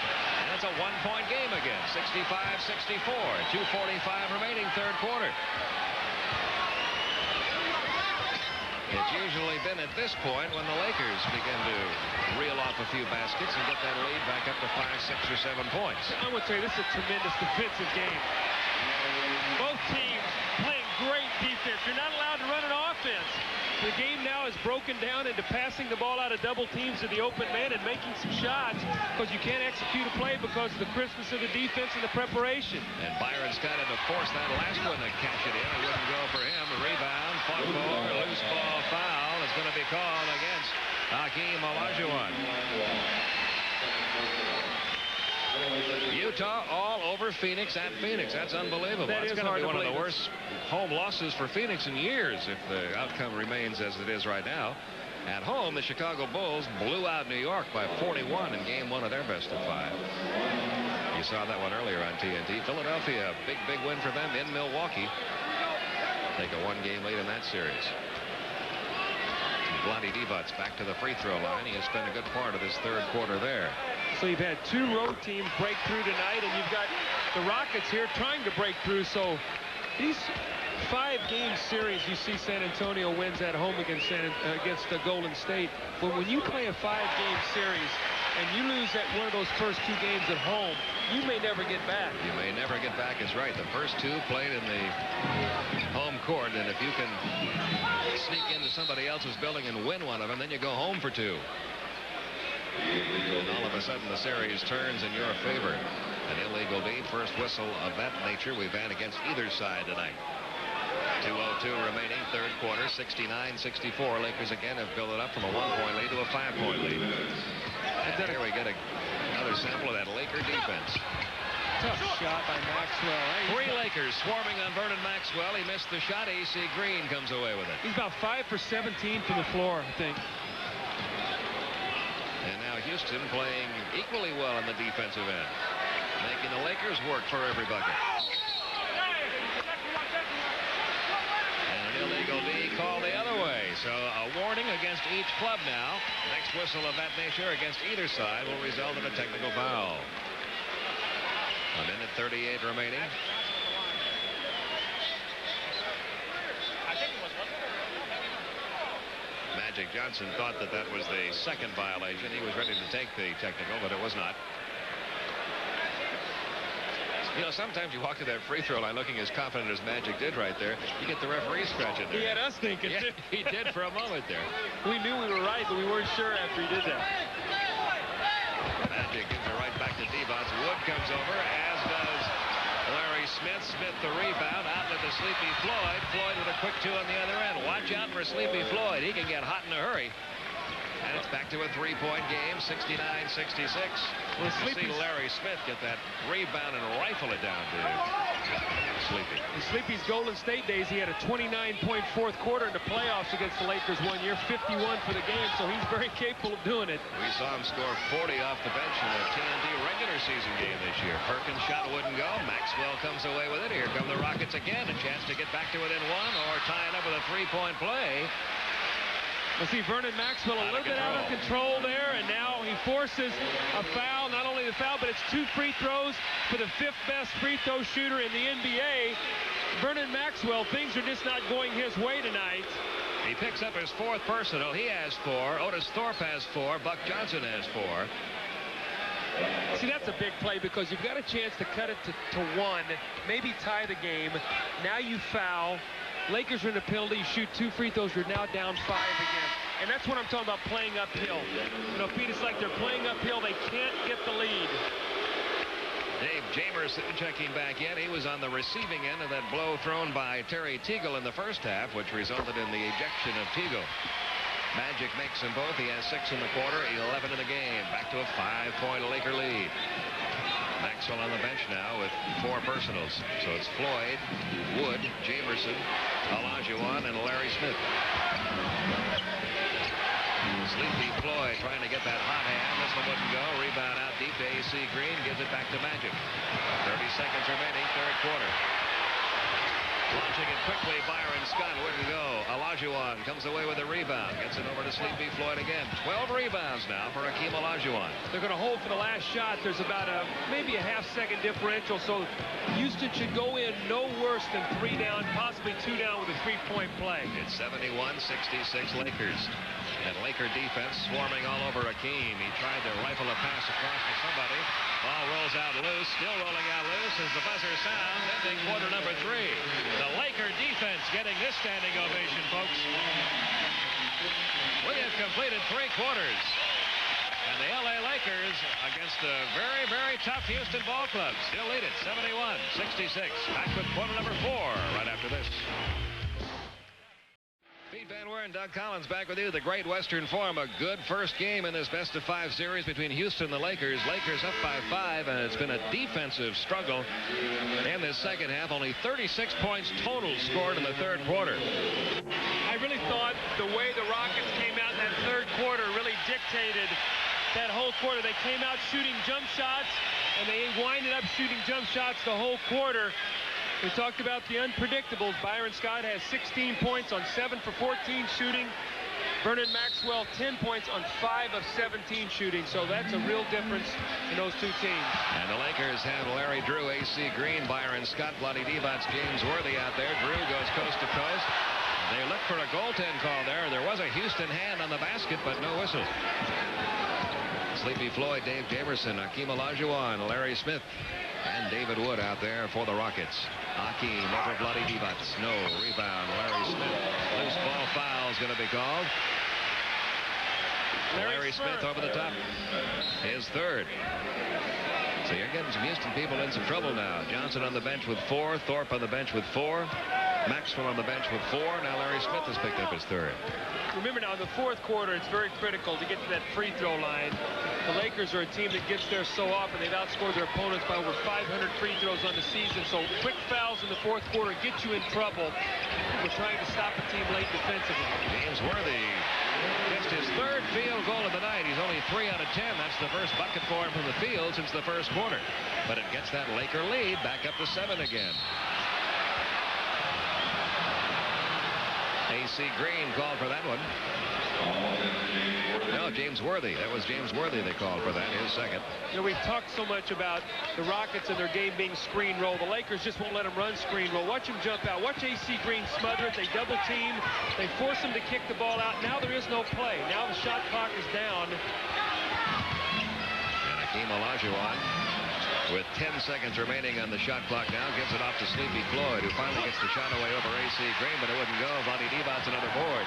And it's a 1-point game again, 65-64, 2:45 remaining, third quarter. It's usually been at this point when the Lakers begin to reel off a few baskets and get that lead back up to 5, 6, or 7 points. I would say this is a tremendous defensive game. Both teams playing great defense. You're not allowed to run an offense. The game now is broken down into passing the ball out of double teams to the open man and making some shots because you can't execute a play because of the crispness of the defense and the preparation. And Byron Scott had to force that last one to cash it in. It wouldn't go for him. The rebound, fought for, loose ball foul is going to be called against Hakeem Olajuwon. Utah all over Phoenix at Phoenix. That's unbelievable. That's going to be one of the worst home losses for Phoenix in years if the outcome remains as it is right now. At home, the Chicago Bulls blew out New York by 41 in game 1 of their best of 5. You saw that one earlier on TNT. Philadelphia, big win for them in Milwaukee. Take a 1-game lead in that series. Vlade Divac's back to the free throw line. He has spent a good part of this third quarter there. So you've had 2 road teams break through tonight, and you've got the Rockets here trying to break through. So these 5-game series, you see San Antonio wins at home against Golden State. But when you play a 5-game series and you lose that one of those first 2 games at home, you may never get back. You may never get back is right. The first 2 played in the home court, and if you can sneak into somebody else's building and win one of them, then you go home for 2. And all of a sudden the series turns in your favor. An illegal D, first whistle of that nature we've had against either side tonight. 2:02 remaining, third quarter, 69-64. Lakers again have built it up from a 1-point lead to a 5-point lead. And here we get another sample of that Laker defense. Tough shot by Maxwell. 3 Lakers swarming on Vernon Maxwell. He missed the shot. AC Green comes away with it. He's about 5 for 17 from the floor, I think. And now Houston playing equally well on the defensive end. making the Lakers work for every bucket. And an illegal D called the other way. So a warning against each club now. Next whistle of that nature against either side will result in a technical foul. A minute 38 remaining. Magic Johnson thought that that was the second violation. He was ready to take the technical, but it was not. You know, sometimes you walk to that free throw line looking as confident as Magic did right there. You get the referee scratching there. He had us thinking. Yeah, he did for a moment there. We knew we were right, but we weren't sure after he did that. Magic gives it right back to Devos. Wood comes over, as does Larry Smith. Smith the rebound, outlet to Sleepy Floyd. Floyd with a quick two on the other end. Watch out for Sleepy Floyd. He can get hot in a hurry. And it's back to a three-point game, 69-66. Well, see Larry Smith get that rebound and rifle it down to Sleepy. In Sleepy's Golden State days, he had a 29-point fourth quarter in the playoffs against the Lakers one year, 51 for the game, so he's very capable of doing it. We saw him score 40 off the bench in a TNT regular season game this year. Perkins' shot wouldn't go. Maxwell comes away with it. Here come the Rockets again. A chance to get back to within one or tie it up with a three-point play. We'll see Vernon Maxwell a little bit out of control there, and now he forces a foul. Not only the foul, but it's 2 free throws for the 5th best free throw shooter in the NBA. Vernon Maxwell, things are just not going his way tonight. He picks up his 4th personal. He has 4. Otis Thorpe has 4. Buck Johnson has 4. See, that's a big play because you've got a chance to cut it to 1, maybe tie the game. Now you foul. Lakers are in a penalty. You shoot 2 free throws. You're now down 5 again. And that's what I'm talking about, playing uphill. You know, Pete, it's like they're playing uphill. They can't get the lead. Dave Jamerson checking back in. He was on the receiving end of that blow thrown by Terry Teagle in the first half, which resulted in the ejection of Teagle. Magic makes them both. He has 6 in the quarter, 11 in the game. Back to a 5-point Laker lead. Maxwell on the bench now with 4 personals. So it's Floyd, Wood, Jamerson, Olajuwon, and Larry Smith. Sleepy Floyd trying to get that hot hand. This one wouldn't go. Rebound out deep to AC Green. Gives it back to Magic. 30 seconds remaining, third quarter. Launching it quickly, Byron Scott wouldn't go. Olajuwon comes away with a rebound. Gets it over to Sleepy Floyd again. 12 rebounds now for Hakeem Olajuwon. They're going to hold for the last shot. There's about maybe a half-second differential, so Houston should go in no worse than 3 down, possibly 2 down with a 3-point play. It's 71-66 Lakers. And Laker defense swarming all over Hakeem. He tried to rifle a pass across to somebody. Ball rolls out loose, still rolling out loose as the buzzer sounds, ending quarter number 3. The Laker defense getting this standing ovation, folks. We have completed 3 quarters. And the LA Lakers against the very, very tough Houston ball club still lead it 71-66. Back with quarter number 4 right after this. Pete Van Weer and Doug Collins back with you. The Great Western Forum, a good first game in this best-of-5 series between Houston and the Lakers. Lakers up by 5, and it's been a defensive struggle in this second half. Only 36 points total scored in the third quarter. I really thought the way the Rockets came out in that third quarter really dictated that whole quarter. They came out shooting jump shots, and they winded up shooting jump shots the whole quarter. We talked about the unpredictables. Byron Scott has 16 points on 7 for 14 shooting. Vernon Maxwell 10 points on 5 of 17 shooting. So that's a real difference in those 2 teams. And the Lakers have Larry Drew, AC Green, Byron Scott, Bloody Divac, James Worthy out there. Drew goes coast to coast. They look for a goaltend call there. There was a Houston hand on the basket, but no whistle. Sleepy Floyd, Dave Jamerson, Hakeem Olajuwon, Larry Smith, and David Wood out there for the Rockets. Hakeem over Bloody Divac. No rebound. Larry Smith. Loose ball foul is going to be called. Larry Smith over the top. His 3rd. So you're getting some Houston people in some trouble now. Johnson on the bench with 4. Thorpe on the bench with 4. Maxwell on the bench with 4. Now Larry Smith has picked up his 3rd. Remember now, in the 4th quarter, it's very critical to get to that free throw line. The Lakers are a team that gets there so often. They've outscored their opponents by over 500 free throws on the season. So quick fouls in the 4th quarter get you in trouble. We're trying to stop a team late defensively. James Worthy gets his 3rd field goal of the night. He's only 3 out of 10. That's the first bucket for him from the field since the 1st quarter. But it gets that Laker lead back up to 7 again. A.C. Green called for that one. No, James Worthy. That was James Worthy they called for that, his 2nd. You know, we've talked so much about the Rockets and their game being screen roll. The Lakers just won't let them run screen roll. Watch him jump out. Watch A.C. Green smother it. They double team. They force him to kick the ball out. Now there is no play. Now the shot clock is down. And Hakeem Olajuwon, with 10 seconds remaining on the shot clock now, gives it off to Sleepy Floyd, who finally gets the shot away over A.C. Green, but it wouldn't go. Vlade Divac's another board.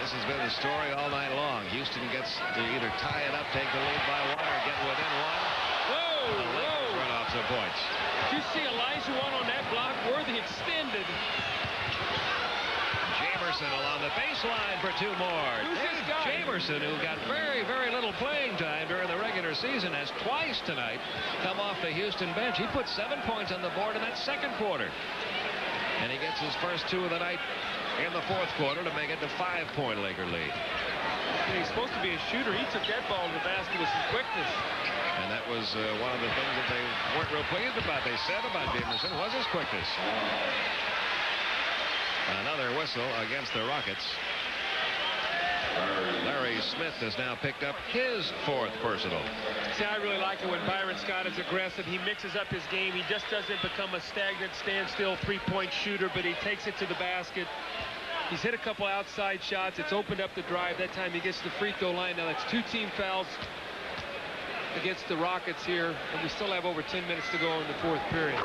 This has been the story all night long. Houston gets to either tie it up, take the lead by 1, or get within 1. Whoa! Run off some points. Did you see Olajuwon on that block? Worthy extended. Jamerson along the baseline for 2 more. Who's this guy? Jamerson, who got very, very little playing time during the regular season, has twice tonight come off the Houston bench. He put 7 points on the board in that 2nd quarter. And he gets his first 2 of the night in the 4th quarter to make it the 5-point Laker lead. And he's supposed to be a shooter. He took that ball to the basket with some quickness. And that was one of the things that they weren't real pleased about. They said about Jamerson was his quickness. Another whistle against the Rockets. Larry Smith has now picked up his 4th personal. See, I really like it when Byron Scott is aggressive. He mixes up his game. He just doesn't become a stagnant, standstill 3-point shooter, but he takes it to the basket. He's hit a couple outside shots. It's opened up the drive. That time he gets to the free throw line. Now that's 2 team fouls against the Rockets here, and we still have over 10 minutes to go in the 4th period.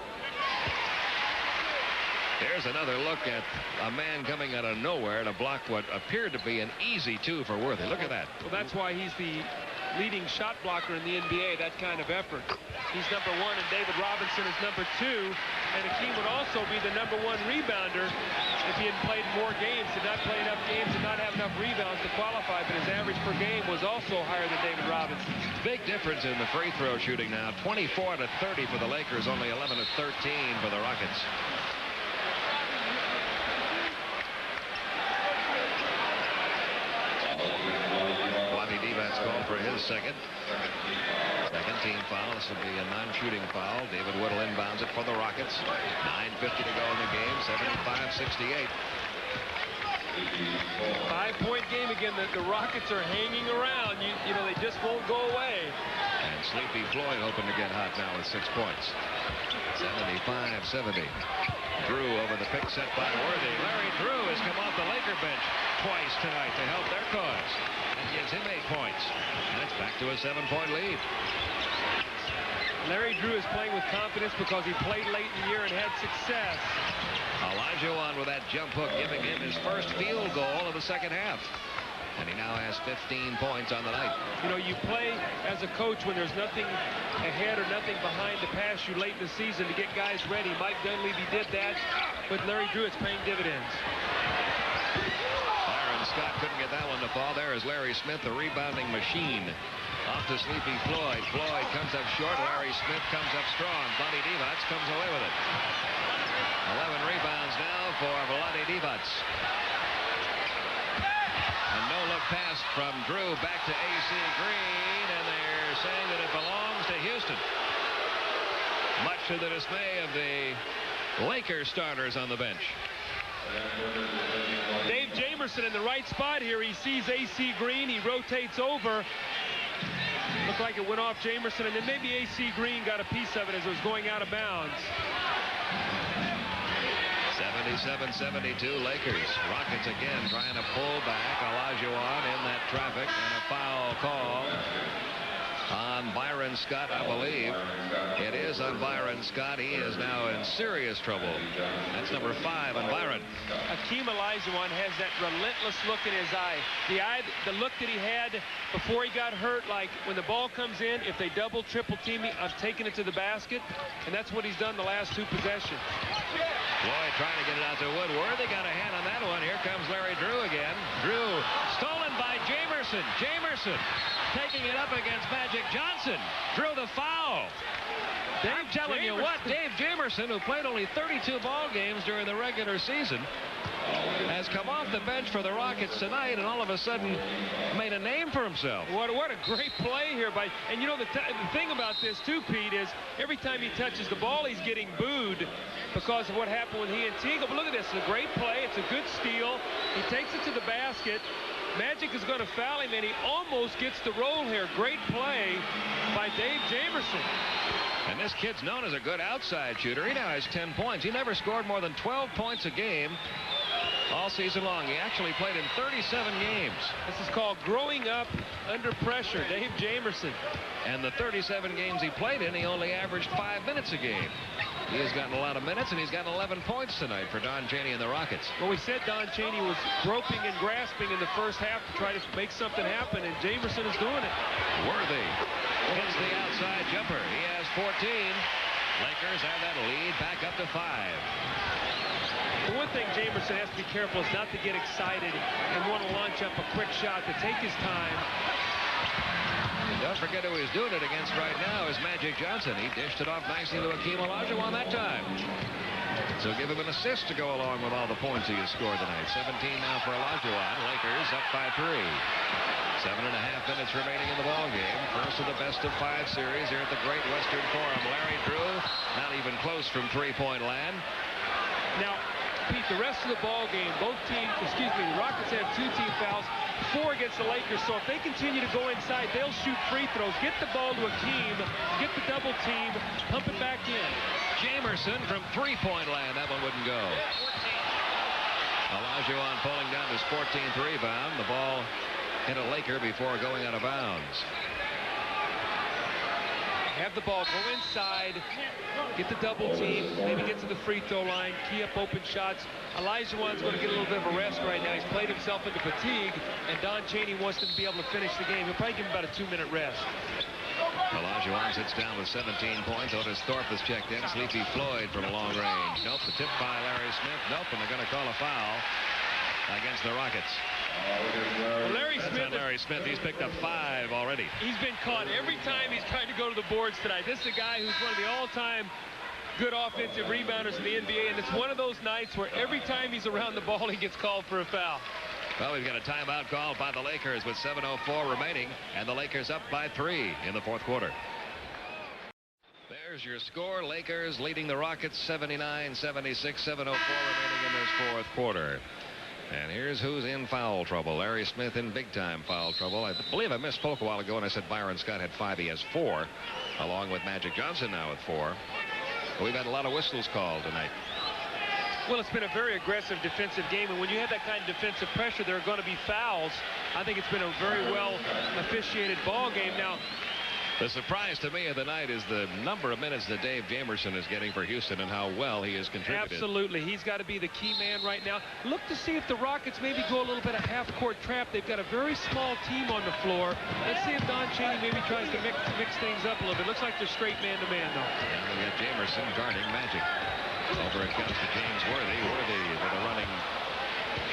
Here's another look at a man coming out of nowhere to block what appeared to be an easy 2 for Worthy. Look at that. Well, that's why he's the leading shot blocker in the NBA, that kind of effort. He's number 1, and David Robinson is number 2. And Hakeem would also be the number 1 rebounder if he had played more games. Did not play enough games, did not have enough rebounds to qualify, but his average per game was also higher than David Robinson's. Big difference in the free throw shooting now. 24 to 30 for the Lakers, only 11 to 13 for the Rockets. Vlade Divac's called for his 2nd. 2nd team foul. This will be a non-shooting foul. David Whittle inbounds it for the Rockets. 9:50 to go in the game. 75-68. 5-point game again. The Rockets are hanging around. You know, they just won't go away. And Sleepy Floyd hoping to get hot now with 6 points. 75-70. Drew over the pick set by Worthy. Larry Drew has come off the Laker bench twice tonight to help their cause. And gives him 8 points. And it's back to a 7-point lead. Larry Drew is playing with confidence because he played late in the year and had success. Olajuwon with that jump hook giving him his first field goal of the 2nd half. And he now has 15 points on the night. You know, you play as a coach when there's nothing ahead or nothing behind to pass you late in the season to get guys ready. Mike Dunleavy did that, but Larry Drew, it's paying dividends. Byron Scott couldn't get that one to fall. There is Larry Smith, the rebounding machine. Off to Sleepy Floyd. Floyd comes up short. Larry Smith comes up strong. Vlade Divac comes away with it. 11 rebounds now for Vlade Divac. A no-look pass from Drew back to A.C. Green, and they're saying that it belongs to Houston. Much to the dismay of the Lakers starters on the bench. Dave Jamerson in the right spot here. He sees A.C. Green. He rotates over. Looked like it went off Jamerson, and then maybe A.C. Green got a piece of it as it was going out of bounds. 77-72 Lakers. Rockets again trying to pull back. Olajuwon in that traffic, and a foul call on Byron Scott, I believe. It is on Byron Scott. He is now in serious trouble. That's number 5 on Byron. Akeem Olajuwon has that relentless look in his eye. The look that he had before he got hurt, like when the ball comes in, if they double, triple team me, I've taken it to the basket, and that's what he's done the last 2 possessions. Floyd trying to get it out to Wood. Worthy got a hand on that one. Here comes Larry Drew again. Drew stolen by Jamerson. Jamerson taking it up against Magic Johnson. Drew the foul. I'm telling you what, Dave Jamerson, who played only 32 ball games during the regular season, has come off the bench for the Rockets tonight and all of a sudden made a name for himself. What a great play here by, and you know the thing about this too, Pete, is every time he touches the ball he's getting booed because of what happened with he and Teagle. But look at this, it's a great play, it's a good steal. He takes it to the basket. Magic is going to foul him, and he almost gets the roll here. Great play by Dave Jamerson. And this kid's known as a good outside shooter. He now has 10 points. He never scored more than 12 points a game all season long. He actually played in 37 games. This is called growing up under pressure. Dave Jamerson. And the 37 games he played in, he only averaged 5 minutes a game. He has gotten a lot of minutes, and he's gotten 11 points tonight for Don Chaney and the Rockets. Well, we said Don Chaney was groping and grasping in the first half to try to make something happen, and Jamerson is doing it. Worthy hits the outside jumper. He has 14. Lakers have that lead back up to 5. The one thing Jamerson has to be careful is not to get excited and want to launch up a quick shot, to take his time. And don't forget who he's doing it against right now is Magic Johnson. He dished it off nicely to Akeem Olajuwon that time. So give him an assist to go along with all the points he has scored tonight. 17 now for Olajuwon. Lakers up by 3. 7.5 minutes remaining in the ballgame. First of the best of 5 series here at the Great Western Forum. Larry Drew not even close from 3-point land. Now, Pete, the rest of the ball game, both teams, the Rockets have 2 team fouls, 4 against the Lakers. So if they continue to go inside, they'll shoot free throws, get the ball to Akeem, get the double team, pump it back in. Jamerson from 3-point land. That one wouldn't go. Olajuwon pulling down his 14th rebound. The ball hit a Laker before going out of bounds. Have the ball, go inside, get the double team, maybe get to the free throw line, key up open shots. Olajuwon's going to get a little bit of a rest right now. He's played himself into fatigue, and Don Chaney wants him to be able to finish the game. He'll probably give him about a 2-minute rest. Olajuwon sits down with 17 points. Otis Thorpe has checked in. Sleepy Floyd from a long range. Nope, the tip by Larry Smith. Nope, and they're going to call a foul against the Rockets. Well, Larry Smith, he's picked up 5 already. He's been caught every time he's trying to go to the boards tonight. This is a guy who's one of the all-time good offensive rebounders in the NBA, and it's one of those nights where every time he's around the ball, he gets called for a foul. Well, we've got a timeout called by the Lakers with 7:04 remaining, and the Lakers up by 3 in the 4th quarter. There's your score. Lakers leading the Rockets 79-76, 7:04 remaining in this 4th quarter. And here's who's in foul trouble. Larry Smith in big-time foul trouble. I believe I misspoke a while ago and I said Byron Scott had 5. He has 4, along with Magic Johnson now with 4. We've had a lot of whistles called tonight. Well, it's been a very aggressive defensive game, and when you have that kind of defensive pressure, there are going to be fouls. I think it's been a very well officiated ball game. Now, the surprise to me of the night is the number of minutes that Dave Jamerson is getting for Houston and how well he has contributed. Absolutely. He's got to be the key man right now. Look to see if the Rockets maybe go a little bit of half-court trap. They've got a very small team on the floor. Let's see if Don Chaney maybe tries to mix things up a little bit. Looks like they're straight man-to-man, though. And we got Jamerson guarding Magic. Over it comes to James Worthy. Worthy with a running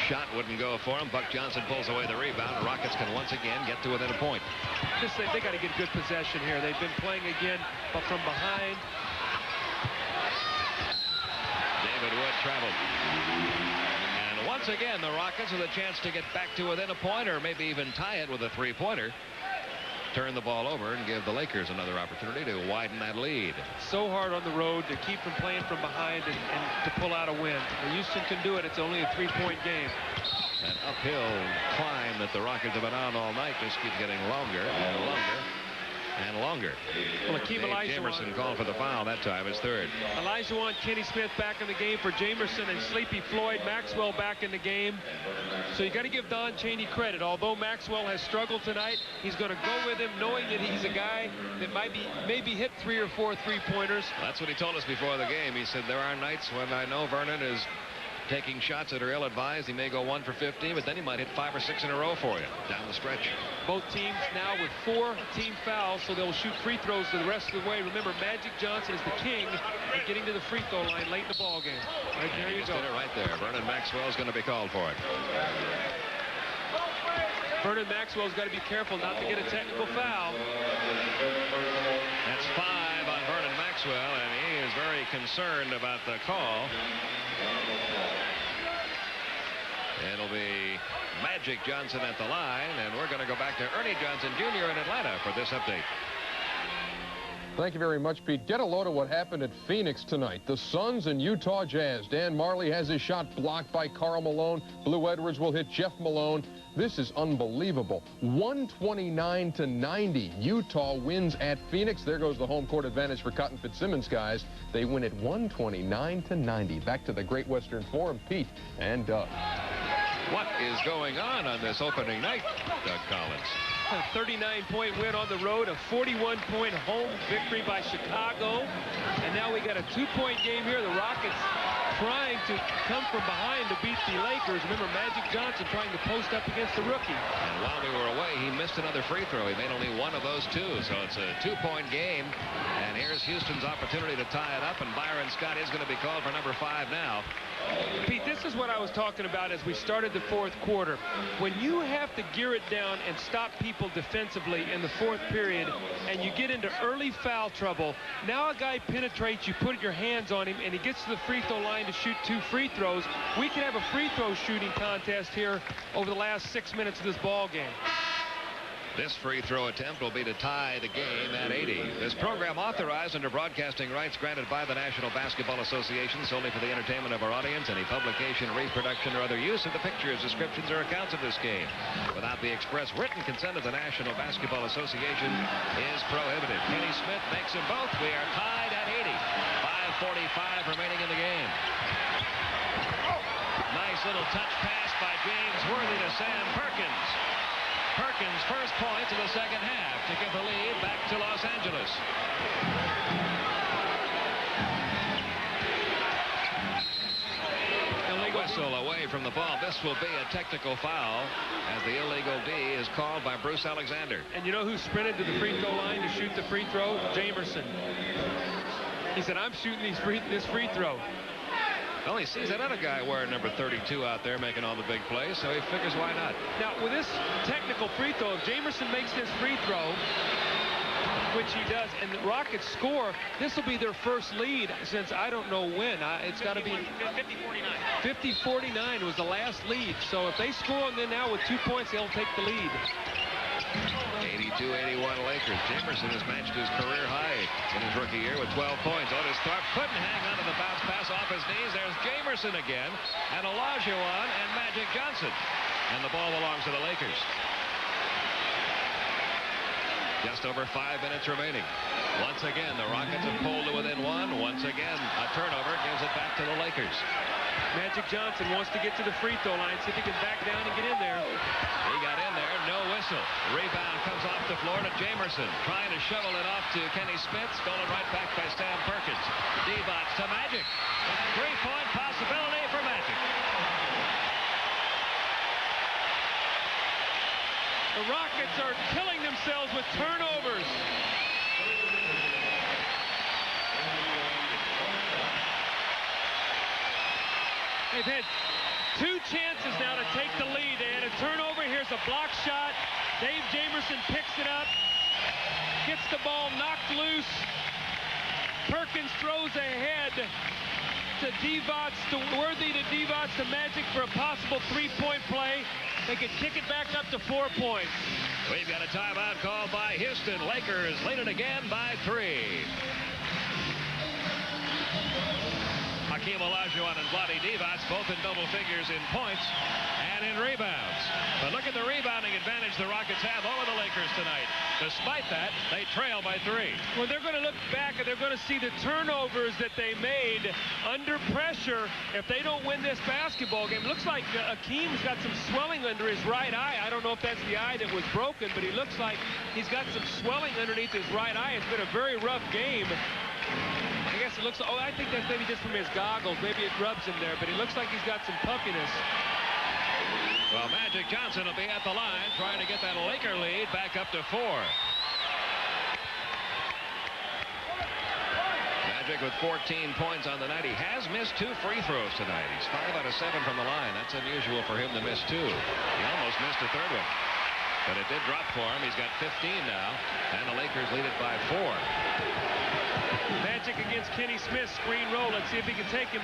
shot wouldn't go for him. Buck Johnson pulls away the rebound. The Rockets can once again get to within a point. They got to get good possession here. They've been playing again, but from behind. David Wood traveled. And once again, the Rockets with a chance to get back to within a point or maybe even tie it with a 3-pointer. Turn the ball over and give the Lakers another opportunity to widen that lead. So hard on the road to keep from playing from behind and to pull out a win. And Houston can do it. It's only a 3-point game. That uphill climb that the Rockets have been on all night just keeps getting longer and longer. and longer. Well, Akeem Jamerson called for the foul that time, his third. Olajuwon, Kenny Smith back in the game for Jamerson, and Sleepy Floyd Maxwell back in the game. So you got to give Don Chaney credit. Although Maxwell has struggled tonight, he's going to go with him, knowing that he's a guy that maybe hit 3 or 4 three-pointers. That's what he told us before the game. He said, there are nights when I know Vernon is taking shots that are ill-advised. He may go 1 for 15, but then he might hit 5 or 6 in a row for you down the stretch. Both teams now with 4 team fouls, so they'll shoot free throws the rest of the way. Remember, Magic Johnson is the king at getting to the free throw line late in the ball game. Right there you go. Did it right there. Vernon Maxwell is going to be called for it. Vernon Maxwell's got to be careful not to get a technical foul. That's 5 on Vernon Maxwell, and he is very concerned about the call. It'll be Magic Johnson at the line, and we're going to go back to Ernie Johnson Jr. in Atlanta for this update. Thank you very much, Pete. Get a load of what happened at Phoenix tonight. The Suns and Utah Jazz. Dan Marley has his shot blocked by Karl Malone. Blue Edwards will hit Jeff Malone. This is unbelievable. 129-90. Utah wins at Phoenix. There goes the home court advantage for Cotton Fitzsimmons, guys. They win at 129-90. Back to the Great Western Forum, Pete and Doug. What is going on this opening night, Doug Collins? A 39-point win on the road, a 41-point home victory by Chicago, and now we got a 2-point game here. The Rockets trying to come from behind to beat the Lakers. Remember, Magic Johnson trying to post up against the rookie. And while we were away, he missed another free throw. He made only 1 of those 2, so it's a 2-point game. And here's Houston's opportunity to tie it up, and Byron Scott is going to be called for number 5 now. Pete, this is what I was talking about as we started the 4th quarter. When you have to gear it down and stop people defensively in the 4th period, and you get into early foul trouble, now a guy penetrates, you put your hands on him, and he gets to the free throw line to shoot 2 free throws. We could have a free throw shooting contest here over the last 6 minutes of this ball game. This free throw attempt will be to tie the game at 80. This program authorized under broadcasting rights granted by the National Basketball Association solely for the entertainment of our audience. Any publication, reproduction, or other use of the pictures, descriptions, or accounts of this game without the express written consent of the National Basketball Association is prohibited. Kenny Smith makes them both. We are tied at 80. 5:45 remaining in the game. Nice little touch pass by James Worthy to Sam Perkins. Perkins' first points of the second half to give the lead back to Los Angeles. Whistle away from the ball. This will be a technical foul as the illegal D is called by Bruce Alexander. And you know who sprinted to the free throw line to shoot the free throw? Jamerson. He said, I'm shooting this free throw. Well, he sees that other guy wearing number 32 out there making all the big plays, so he figures why not. Now, with this technical free throw, if Jamerson makes this free throw, which he does, and the Rockets score, this will be their first lead since I don't know when. It's got to be 50-49. 50-49 was the last lead. So if they score and then now with 2 points, they'll take the lead. 82-81 Lakers. Jamerson has matched his career high in his rookie year with 12 points. Otis Thorpe couldn't hang on to the bounce pass off his knees. There's Jamerson again, and Olajuwon and Magic Johnson. And the ball belongs to the Lakers. Just over 5 minutes remaining. Once again, the Rockets have pulled to within 1. Once again, a turnover gives it back to the Lakers. Magic Johnson wants to get to the free throw line, see if he can back down and get in there. He got in there, no whistle. Rebound comes off the floor to Jamerson, trying to shovel it off to Kenny Smith, stolen right back by Sam Perkins. D-Bots to Magic. 3-point possibility for Magic. The Rockets are killing themselves with turnovers. They've had 2 chances now to take the lead. They had a turnover. Here's a block shot. Dave Jamerson picks it up, gets the ball knocked loose. Perkins throws ahead to D-Bots, to Worthy, to D-Bots, to Magic for a possible 3-point play. They could kick it back up to 4 points. We've got a timeout called by Houston. Lakers lead it again by 3. Hakeem Olajuwon and Vlade Divac both in double figures in points. And and in rebounds. But look at the rebounding advantage the Rockets have over the Lakers tonight. Despite that, they trail by 3. Well, they're going to look back and they're going to see the turnovers that they made under pressure if they don't win this basketball game. Looks like Akeem's got some swelling under his right eye. I don't know if that's the eye that was broken, but he looks like he's got some swelling underneath his right eye. It's been a very rough game. I guess it looks, oh, I think that's maybe just from his goggles. Maybe it rubs him there, but he looks like he's got some puffiness. Well, Magic Johnson will be at the line trying to get that Laker lead back up to 4. Magic with 14 points on the night. He has missed 2 free throws tonight. He's 5 out of 7 from the line. That's unusual for him to miss 2. He almost missed a third one. But it did drop for him. He's got 15 now. And the Lakers lead it by 4. Magic against Kenny Smith. Screen roll. Let's see if he can take him.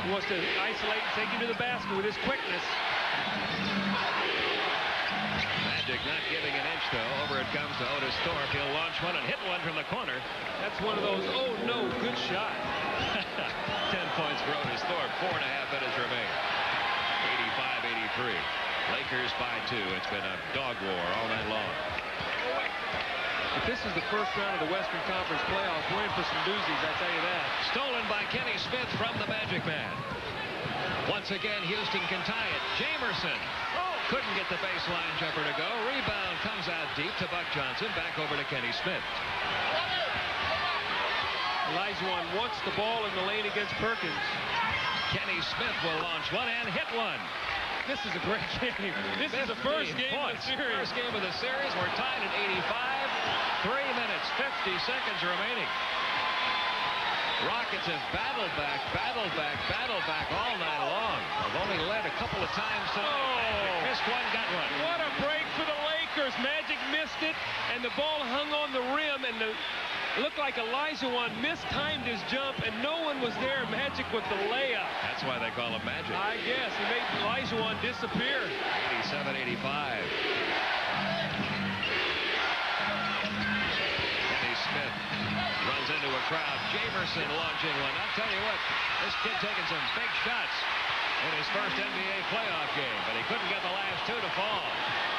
He wants to isolate and take him to the basket with his quickness. Magic not giving an inch, though. Over it comes to Otis Thorpe. He'll launch one and hit one from the corner. That's one of those, oh, no, good shot. 10 points for Otis Thorpe. 4.5 minutes remain. 85-83. Lakers by 2. It's been a dog war all night long. If this is the first round of the Western Conference playoffs, we're in for some doozies, I tell you that. Stolen by Kenny Smith from the Magic Man. Once again, Houston can tie it. Jamerson couldn't get the baseline jumper to go. Rebound comes out deep to Buck Johnson. Back over to Kenny Smith. Olajuwon wants the ball in the lane against Perkins. Kenny Smith will launch one and hit one. This is a great game. This is the first game of the series. First game of the series. We're tied at 85. 3 minutes, 50 seconds remaining. Rockets have battled back all night long. They've only led a couple of times tonight. Magic missed one, got one. What a break for the Lakers. Magic missed it, and the ball hung on the rim, and it looked like Olajuwon mistimed his jump, and no one was there. Magic with the layup. That's why they call him Magic. I guess. He made Olajuwon disappear. 87-85. Smith runs into a crowd. Jamerson launching one. I'll tell you what, this kid taking some big shots in his first NBA playoff game, but he couldn't get the last 2 to fall.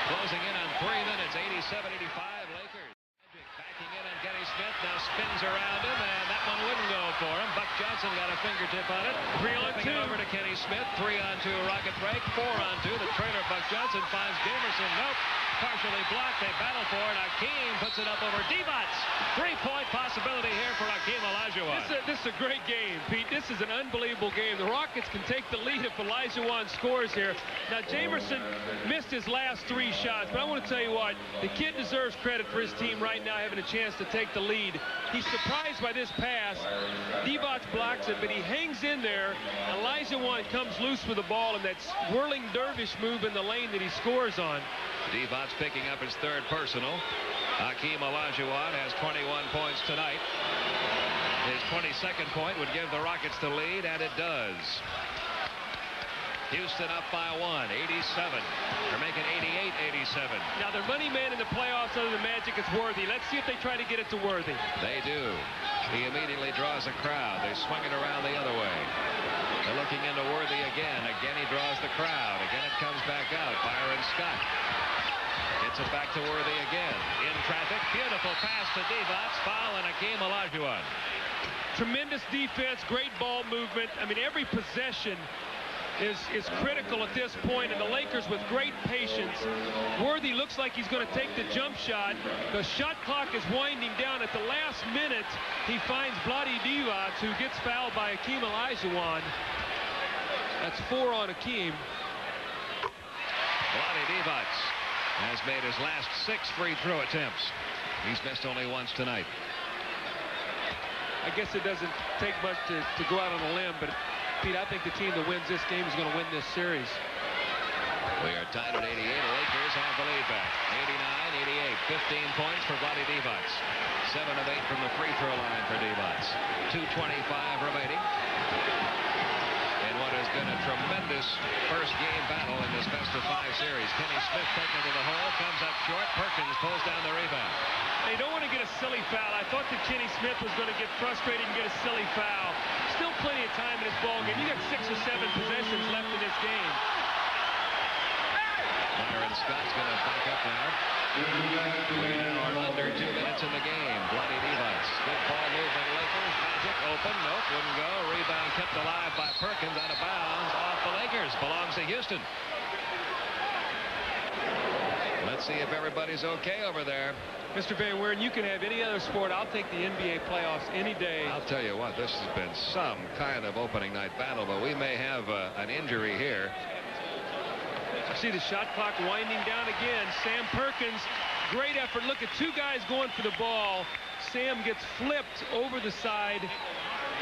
Closing in on 3 minutes, 87-85 Lakers. Magic backing in on Kenny Smith, now spins around him, and that one wouldn't go for him. Buck Johnson got a fingertip on it. 3 on 2. It over to Kenny Smith. 3 on 2 Rocket break. 4 on 2. The trailer Buck Johnson finds Jamerson. Nope. Partially blocked. They battle for it. Akeem puts it up over Divac. 3-point possibility here for Akeem Olajuwon. This is a great game, Pete. This is an unbelievable game. The Rockets can take the lead if Olajuwon scores here. Now, Jamerson missed his last 3 shots, but I want to tell you what, the kid deserves credit for his team right now having a chance to take the lead. He's surprised by this pass. Divac blocks it, but he hangs in there. Olajuwon comes loose with the ball, and that whirling dervish move in the lane that he scores on. Divac picking up his 3rd personal. Akeem Olajuwon has 21 points tonight. His 22nd point would give the Rockets the lead, and it does. Houston up by 1, 87. They're making 88-87. Now, their money man in the playoffs other than Magic is Worthy. Let's see if they try to get it to Worthy. They do. He immediately draws a crowd. They swing it around the other way. They're looking into Worthy again. Again, he draws the crowd. Again, it comes back out. Byron Scott gets it back to Worthy again. In traffic. Beautiful pass to Divac. Foul and Akeem Olajuwon. Tremendous defense. Great ball movement. I mean, every possession is critical at this point, and the Lakers with great patience. Worthy looks like he's going to take the jump shot. The shot clock is winding down. At the last minute, he finds Vlade Divac, who gets fouled by Akeem Olajuwon. That's 4 on Akeem. Vlade Divac has made his last 6 free throw attempts. He's missed only once tonight. I guess it doesn't take much to go out on a limb, but Pete, I think the team that wins this game is going to win this series. We are tied at 88. The Lakers have the lead back. 89-88. 15 points for Vlade Divac. 7 of 8 from the free throw line for Divac. 2:25 remaining. In what has been a tremendous first game battle in this best-of-5 series. Kenny Smith taken to the hole, comes up short. Perkins pulls down the rebound. They don't want to get a silly foul. I thought that Kenny Smith was going to get frustrated and get a silly foul. Still plenty of time in this ball game. You got 6 or 7 possessions left in this game. Byron Scott's going to back up now. We now are under 2 minutes in the game. Bloody Divac. Good ball movement. Lakers. Magic open. Nope. Wouldn't go. Rebound kept alive by Perkins. Out of bounds. Off the Lakers. Belongs to Houston. Let's see if everybody's okay over there. Mr. Van Weeren, you can have any other sport. I'll take the NBA playoffs any day. I'll tell you what, this has been some kind of opening night battle, but we may have an injury here. I see the shot clock winding down again. Sam Perkins, great effort. Look at 2 guys going for the ball. Sam gets flipped over the side,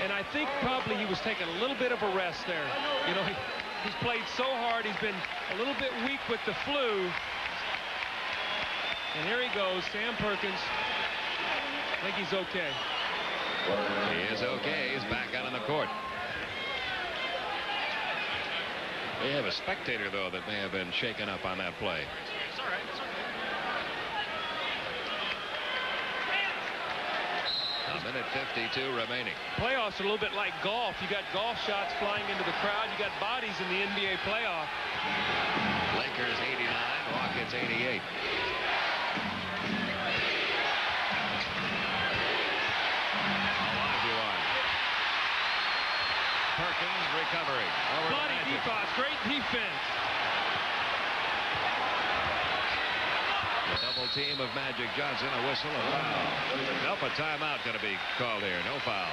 and I think probably he was taking a little bit of a rest there. You know, he's played so hard. He's been a little bit weak with the flu. And here he goes, Sam Perkins. I think he's okay. He is okay. He's back out on the court. They have a spectator, though, that may have been shaken up on that play. It's all right. It's okay. A minute 52 remaining. Playoffs are a little bit like golf. You got golf shots flying into the crowd. You got bodies in the NBA playoff. Lakers 89, Rockets 88. Perkins recovering. Bloody Divac, great defense. The double team of Magic Johnson, a whistle, a foul. Nope, a timeout going to be called here. No foul.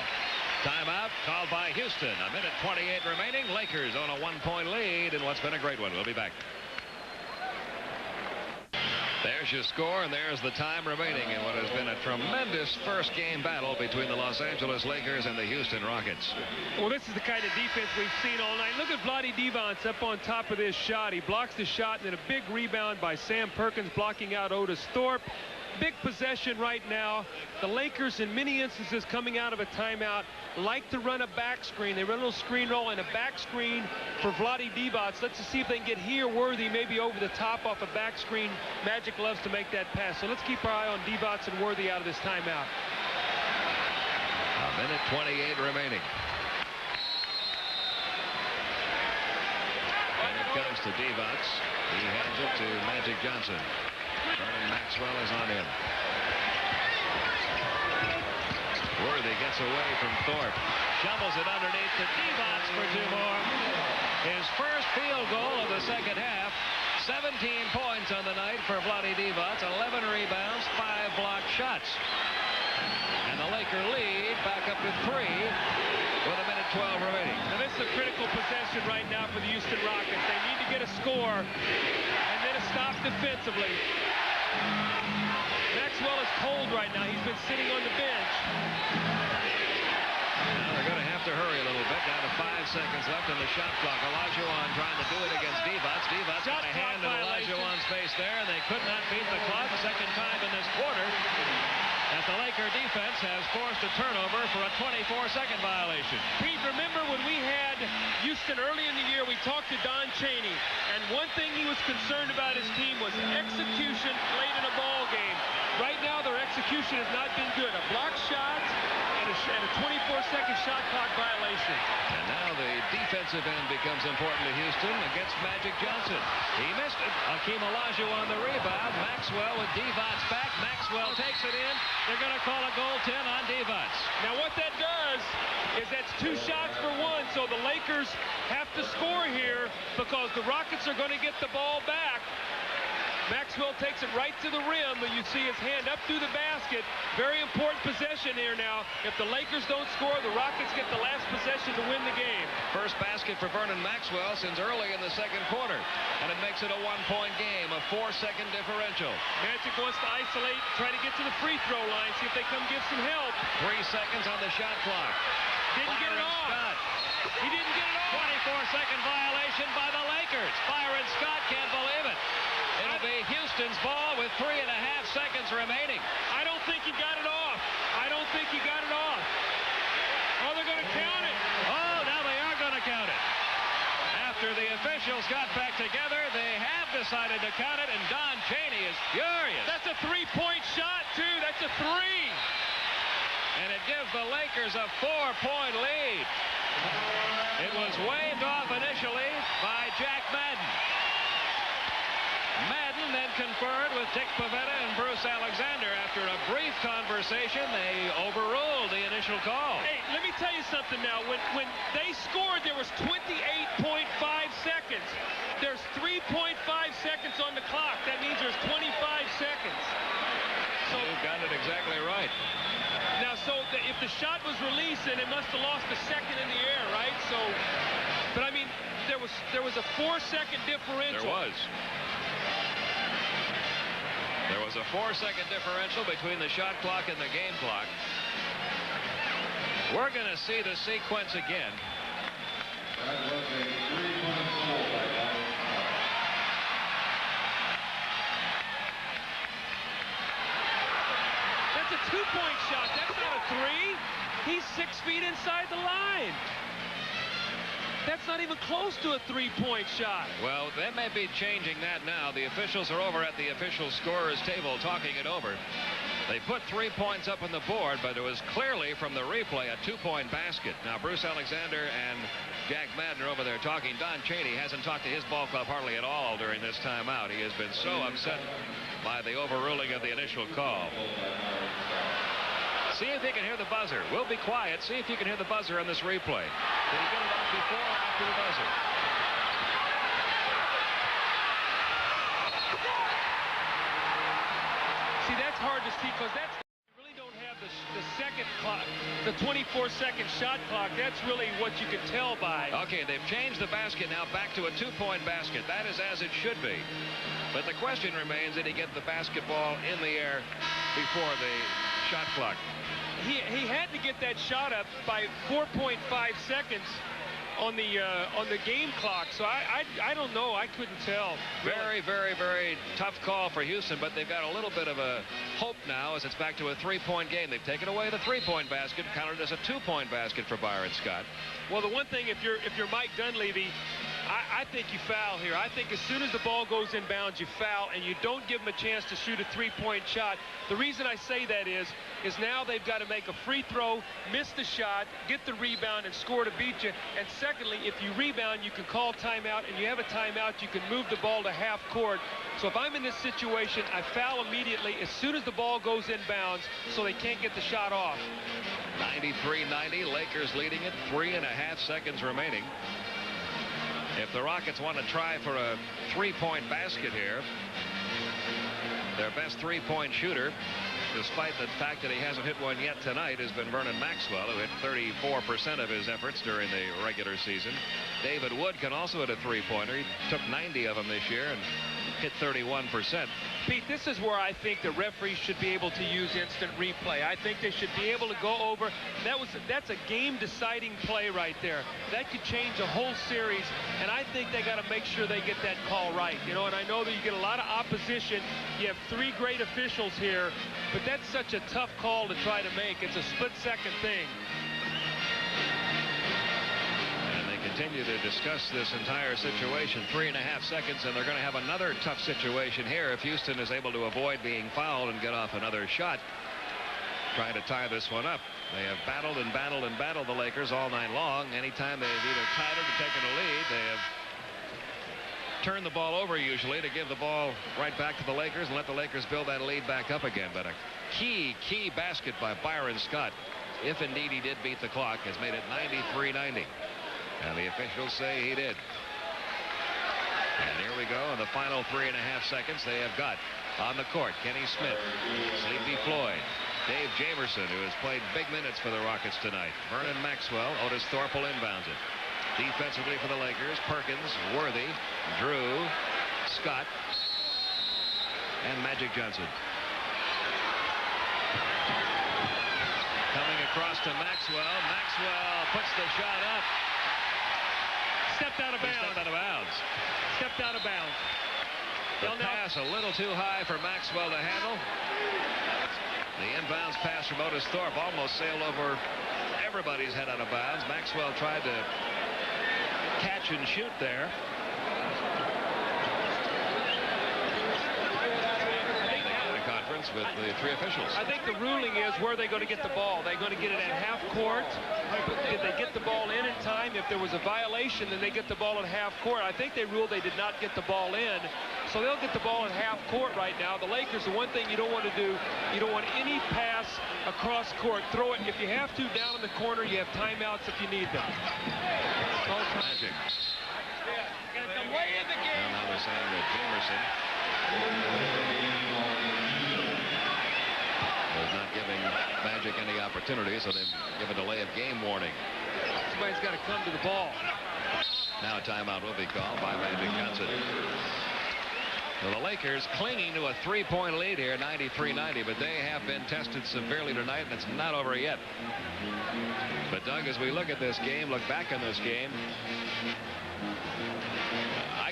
Timeout called by Houston. A minute 28 remaining. Lakers on a 1-point lead in what's been a great one. We'll be back. There's your score, and there's the time remaining in what has been a tremendous first game battle between the Los Angeles Lakers and the Houston Rockets. Well, this is the kind of defense we've seen all night. Look at Bloody Divac up on top of this shot. He blocks the shot, and then a big rebound by Sam Perkins blocking out Otis Thorpe. Big possession right now. The Lakers, in many instances, coming out of a timeout, like to run a back screen. They run a little screen roll and a back screen for Bloody Divac. Let's just see if they can get here Worthy maybe over the top off a back screen. Magic loves to make that pass. So let's keep our eye on Divac and Worthy out of this timeout. A minute 28 remaining. And it comes to Divac. He hands it to Magic Johnson. Vernon Maxwell is on him. Worthy gets away from Thorpe. Shovels it underneath to Divac for 2 more. His first field goal of the second half. 17 points on the night for Bloody Divac. 11 rebounds, 5 blocked shots. And the Laker lead back up to 3 with a minute 12 remaining. Now this is a critical possession right now for the Houston Rockets. They need to get a score and then a stop defensively. Maxwell is cold right now. He's been sitting on the bench. Now they're going to have to hurry a little bit. Down to 5 seconds left in the shot clock. Olajuwon trying to do it against Divac. Divac got a hand in Olajuwon's face there, and they could not beat the clock. Second time in this quarter that the Laker defense has forced a turnover for a 24-second violation. Pete, remember when we had Houston early in the year, we talked to Don Chaney, and one thing he was concerned about his team was execution late in a ball game. Right now, their execution has not been good. A blocked shot and a 24-second shot clock violation. And now the defensive end becomes important to Houston against Magic Johnson. He missed it. Hakeem Olajuwon the rebound. Maxwell with Divac back. Maxwell takes it in. They're going to call a goaltend on Divac. Now what that does is that's 2 shots for 1, so the Lakers have to score here because the Rockets are going to get the ball back. Maxwell takes it right to the rim, but you see his hand up through the basket. Very important possession here now. If the Lakers don't score, the Rockets get the last possession to win the game. First basket for Vernon Maxwell since early in the second quarter. And it makes it a 1-point game, a 4-second differential. Magic wants to isolate, try to get to the free throw line, see if they come give some help. 3 seconds on the shot clock. Didn't get it off. Scott. He didn't get it off. 24-second violation by the Lakers. Byron Scott can't believe it. It'll be Houston's ball with 3.5 seconds remaining. I don't think he got it off. I don't think he got it off. Oh, they're going to count it. Oh, now they are going to count it. After the officials got back together, they have decided to count it, and Don Chaney is furious. That's a 3-point shot, too. That's hits a three. And it gives the Lakers a 4-point lead. It was waved off initially by Jack Madden. Madden then conferred with Dick Pavetta and Bruce Alexander. After a brief conversation, they overruled the initial call. Hey, let me tell you something now. When they scored, there was 28.5 seconds. There's 3.5 seconds on the clock. That means there's 25 seconds. So you got it exactly right. Now, if the shot was released, then it must have lost a second in the air, right? So, but I mean, there was a 4-second differential. There was a 4-second differential between the shot clock and the game clock. We're going to see the sequence again. That's a 2-point shot. That's not a 3. He's 6 feet inside the line. That's not even close to a 3-point shot. Well, they may be changing that now. The officials are over at the official scorer's table talking it over. They put 3 points up on the board, but it was clearly from the replay a 2-point basket. Now, Bruce Alexander and Jack Madden are over there talking. Don Chaney hasn't talked to his ball club hardly at all during this timeout. He has been so upset by the overruling of the initial call. See if you can hear the buzzer. We'll be quiet. See if you can hear the buzzer on this replay. Did he get it off before or after the buzzer? See, that's hard to see because you really don't have the second clock, the 24-second shot clock. That's really what you can tell by. Okay, they've changed the basket now back to a 2-point basket. That is as it should be. But the question remains, did he get the basketball in the air before the shot clock? He had to get that shot up by 4.5 seconds on the game clock. So I don't know. I couldn't tell. Very, very, very tough call for Houston, but they've got a little bit of a hope now as it's back to a 3-point game. They've taken away the 3-point basket, counted as a 2-point basket for Byron Scott. Well, the one thing, if you're Mike Dunleavy, I think you foul here. I think as soon as the ball goes in bounds, you foul, and you don't give them a chance to shoot a 3-point shot. The reason I say that is now they've got to make a free throw, miss the shot, get the rebound, and score to beat you. And secondly, if you rebound, you can call timeout, and you have a timeout, you can move the ball to half court. So if I'm in this situation, I foul immediately as soon as the ball goes in bounds so they can't get the shot off. 93-90, Lakers leading it, 3.5 seconds remaining. If the Rockets want to try for a 3-point basket here, their best 3-point shooter, despite the fact that he hasn't hit one yet tonight, has been Vernon Maxwell, who hit 34% of his efforts during the regular season. David Wood can also hit a 3-pointer. He took 90 of them this year and hit 31%. Pete, this is where I think the referees should be able to use instant replay. I think they should be able to go over. That's a game-deciding play right there. That could change a whole series, and I think they got to make sure they get that call right. You know, and I know that you get a lot of opposition. You have 3 great officials here, but that's such a tough call to try to make. It's a split-second thing. Continue to discuss this entire situation. 3.5 seconds, and they're going to have another tough situation here if Houston is able to avoid being fouled and get off another shot, trying to tie this one up. They have battled and battled and battled the Lakers all night long. Anytime they've either tied it or taken a lead, they have turned the ball over usually to give the ball right back to the Lakers and let the Lakers build that lead back up again. But a key basket by Byron Scott, if indeed he did beat the clock, has made it 93-90. And the officials say he did. And here we go in the final 3.5 seconds. They have got on the court Kenny Smith, Sleepy Floyd, Dave Jamerson, who has played big minutes for the Rockets tonight, Vernon Maxwell, Otis Thorpe will inbound it. Defensively for the Lakers, Perkins, Worthy, Drew, Scott, and Magic Johnson. Coming across to Maxwell. Maxwell puts the shot up. Stepped out of bounds. Stepped out of bounds. Stepped out of bounds. The pass a little too high for Maxwell to handle. The inbounds pass from Otis Thorpe almost sailed over everybody's head out of bounds. Maxwell tried to catch and shoot there. conference with the 3 officials. I think the ruling is where they're going to get the ball. They're going to get it at half court. Did they get the ball in time? If there was a violation, then they get the ball at half court. I think they ruled they did not get the ball in. So they'll get the ball at half court right now. The Lakers, the one thing you don't want to do, you don't want any pass across court. Throw it if you have to down in the corner. You have timeouts if you need them. Magic. And now they're saying that Jamerson was not giving Magic any opportunity, so they give a delay of game warning. Somebody's got to come to the ball. Now a timeout will be called by Magic Johnson. Well, the Lakers clinging to a 3-point lead here, 93-90, but they have been tested severely tonight, and it's not over yet. But, Doug, as we look at this game, look back on this game,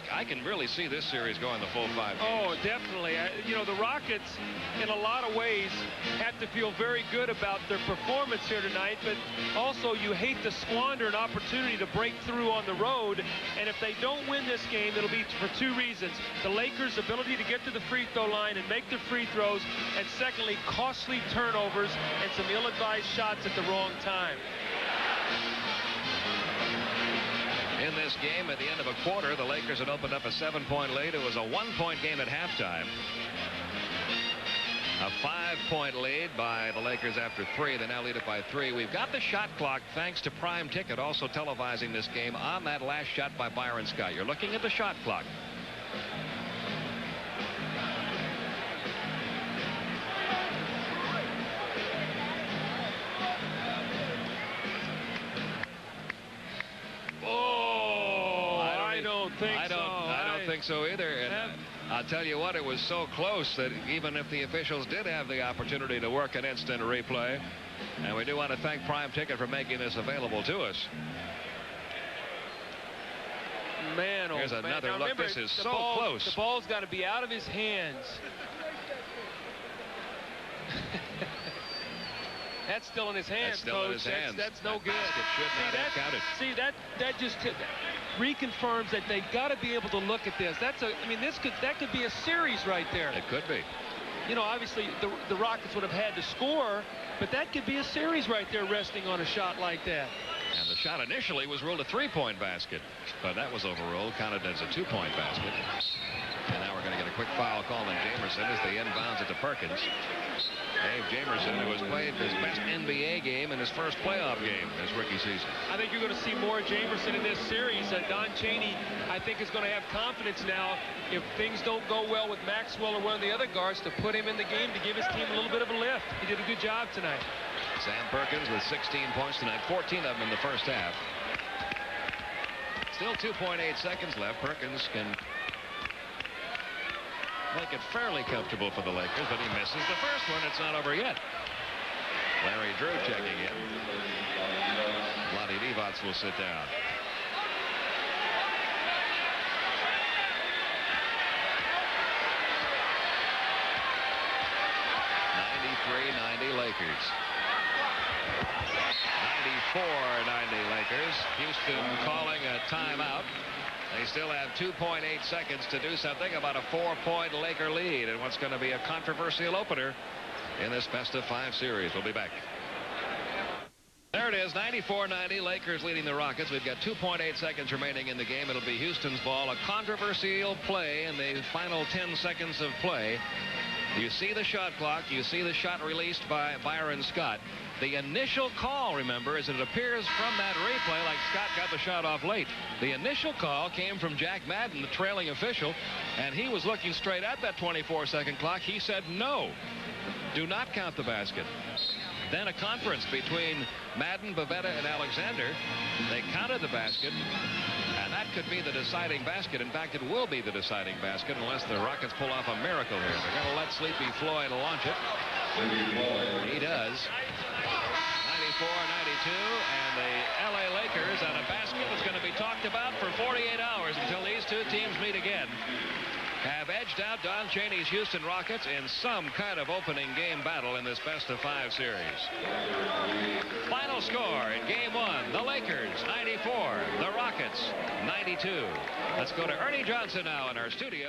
I can really see this series going the full 5 games. Oh, definitely. You know, the Rockets, in a lot of ways, have to feel very good about their performance here tonight, but also you hate to squander an opportunity to break through on the road. And if they don't win this game, it'll be for 2 reasons. The Lakers' ability to get to the free throw line and make the free throws, and secondly, costly turnovers and some ill-advised shots at the wrong time. In this game, at the end of a quarter, the Lakers had opened up a 7-point lead. It was a 1-point game at halftime. A 5-point lead by the Lakers after 3. They now lead it by 3. We've got the shot clock thanks to Prime Ticket, also televising this game on that last shot by Byron Scott. You're looking at the shot clock. I don't think so either. And I'll tell you what, it was so close that even if the officials did have the opportunity to work an instant replay, and we do want to thank Prime Ticket for making this available to us. Man, here's another look. Remember, this is so close. The ball's got to be out of his hands. That's still in his hands, Coach. That's no good. It should not have counted. See, that just reconfirms that they've got to be able to look at this. That could be a series right there. It could be. You know, obviously the Rockets would have had to score, but that could be a series right there, resting on a shot like that. And the shot initially was ruled a 3-point basket, but that was overruled, counted as a 2-point basket. And now we're going to get a quick foul call on Jamerson as they inbounds it to Perkins. Dave Jamerson, who has played his best NBA game in his first playoff game this rookie season. I think you're going to see more Jamerson in this series. Don Chaney, I think, is going to have confidence now, if things don't go well with Maxwell or one of the other guards, to put him in the game to give his team a little bit of a lift. He did a good job tonight. Sam Perkins with 16 points tonight, 14 of them in the first half. Still 2.8 seconds left. Perkins can make it fairly comfortable for the Lakers, but he misses the first one. It's not over yet. Larry Drew checking in. Vlade Divac will sit down. Lakers. 94-90 Lakers. Houston calling a timeout. They still have 2.8 seconds to do something about a 4-point Laker lead and what's going to be a controversial opener in this best-of-5 series. We'll be back. There it is, 94-90, Lakers leading the Rockets. We've got 2.8 seconds remaining in the game. It'll be Houston's ball. A controversial play in the final 10 seconds of play. You see the shot clock. You see the shot released by Byron Scott. The initial call, remember, as it appears from that replay, like Scott got the shot off late. The initial call came from Jack Madden, the trailing official, and he was looking straight at that 24-second clock. He said, no, do not count the basket. Then a conference between Madden, Bavetta, and Alexander. They counted the basket, and that could be the deciding basket. In fact, it will be the deciding basket unless the Rockets pull off a miracle here. They're going to let Sleepy Floyd launch it. He does. 94-92, and the L.A. Lakers on a basket that's going to be talked about for 48 hours until these two teams meet again. Have edged out Don Chaney's Houston Rockets in some kind of opening game battle in this best-of-5 series. Final score in Game 1, the Lakers 94, the Rockets 92. Let's go to Ernie Johnson now in our studio.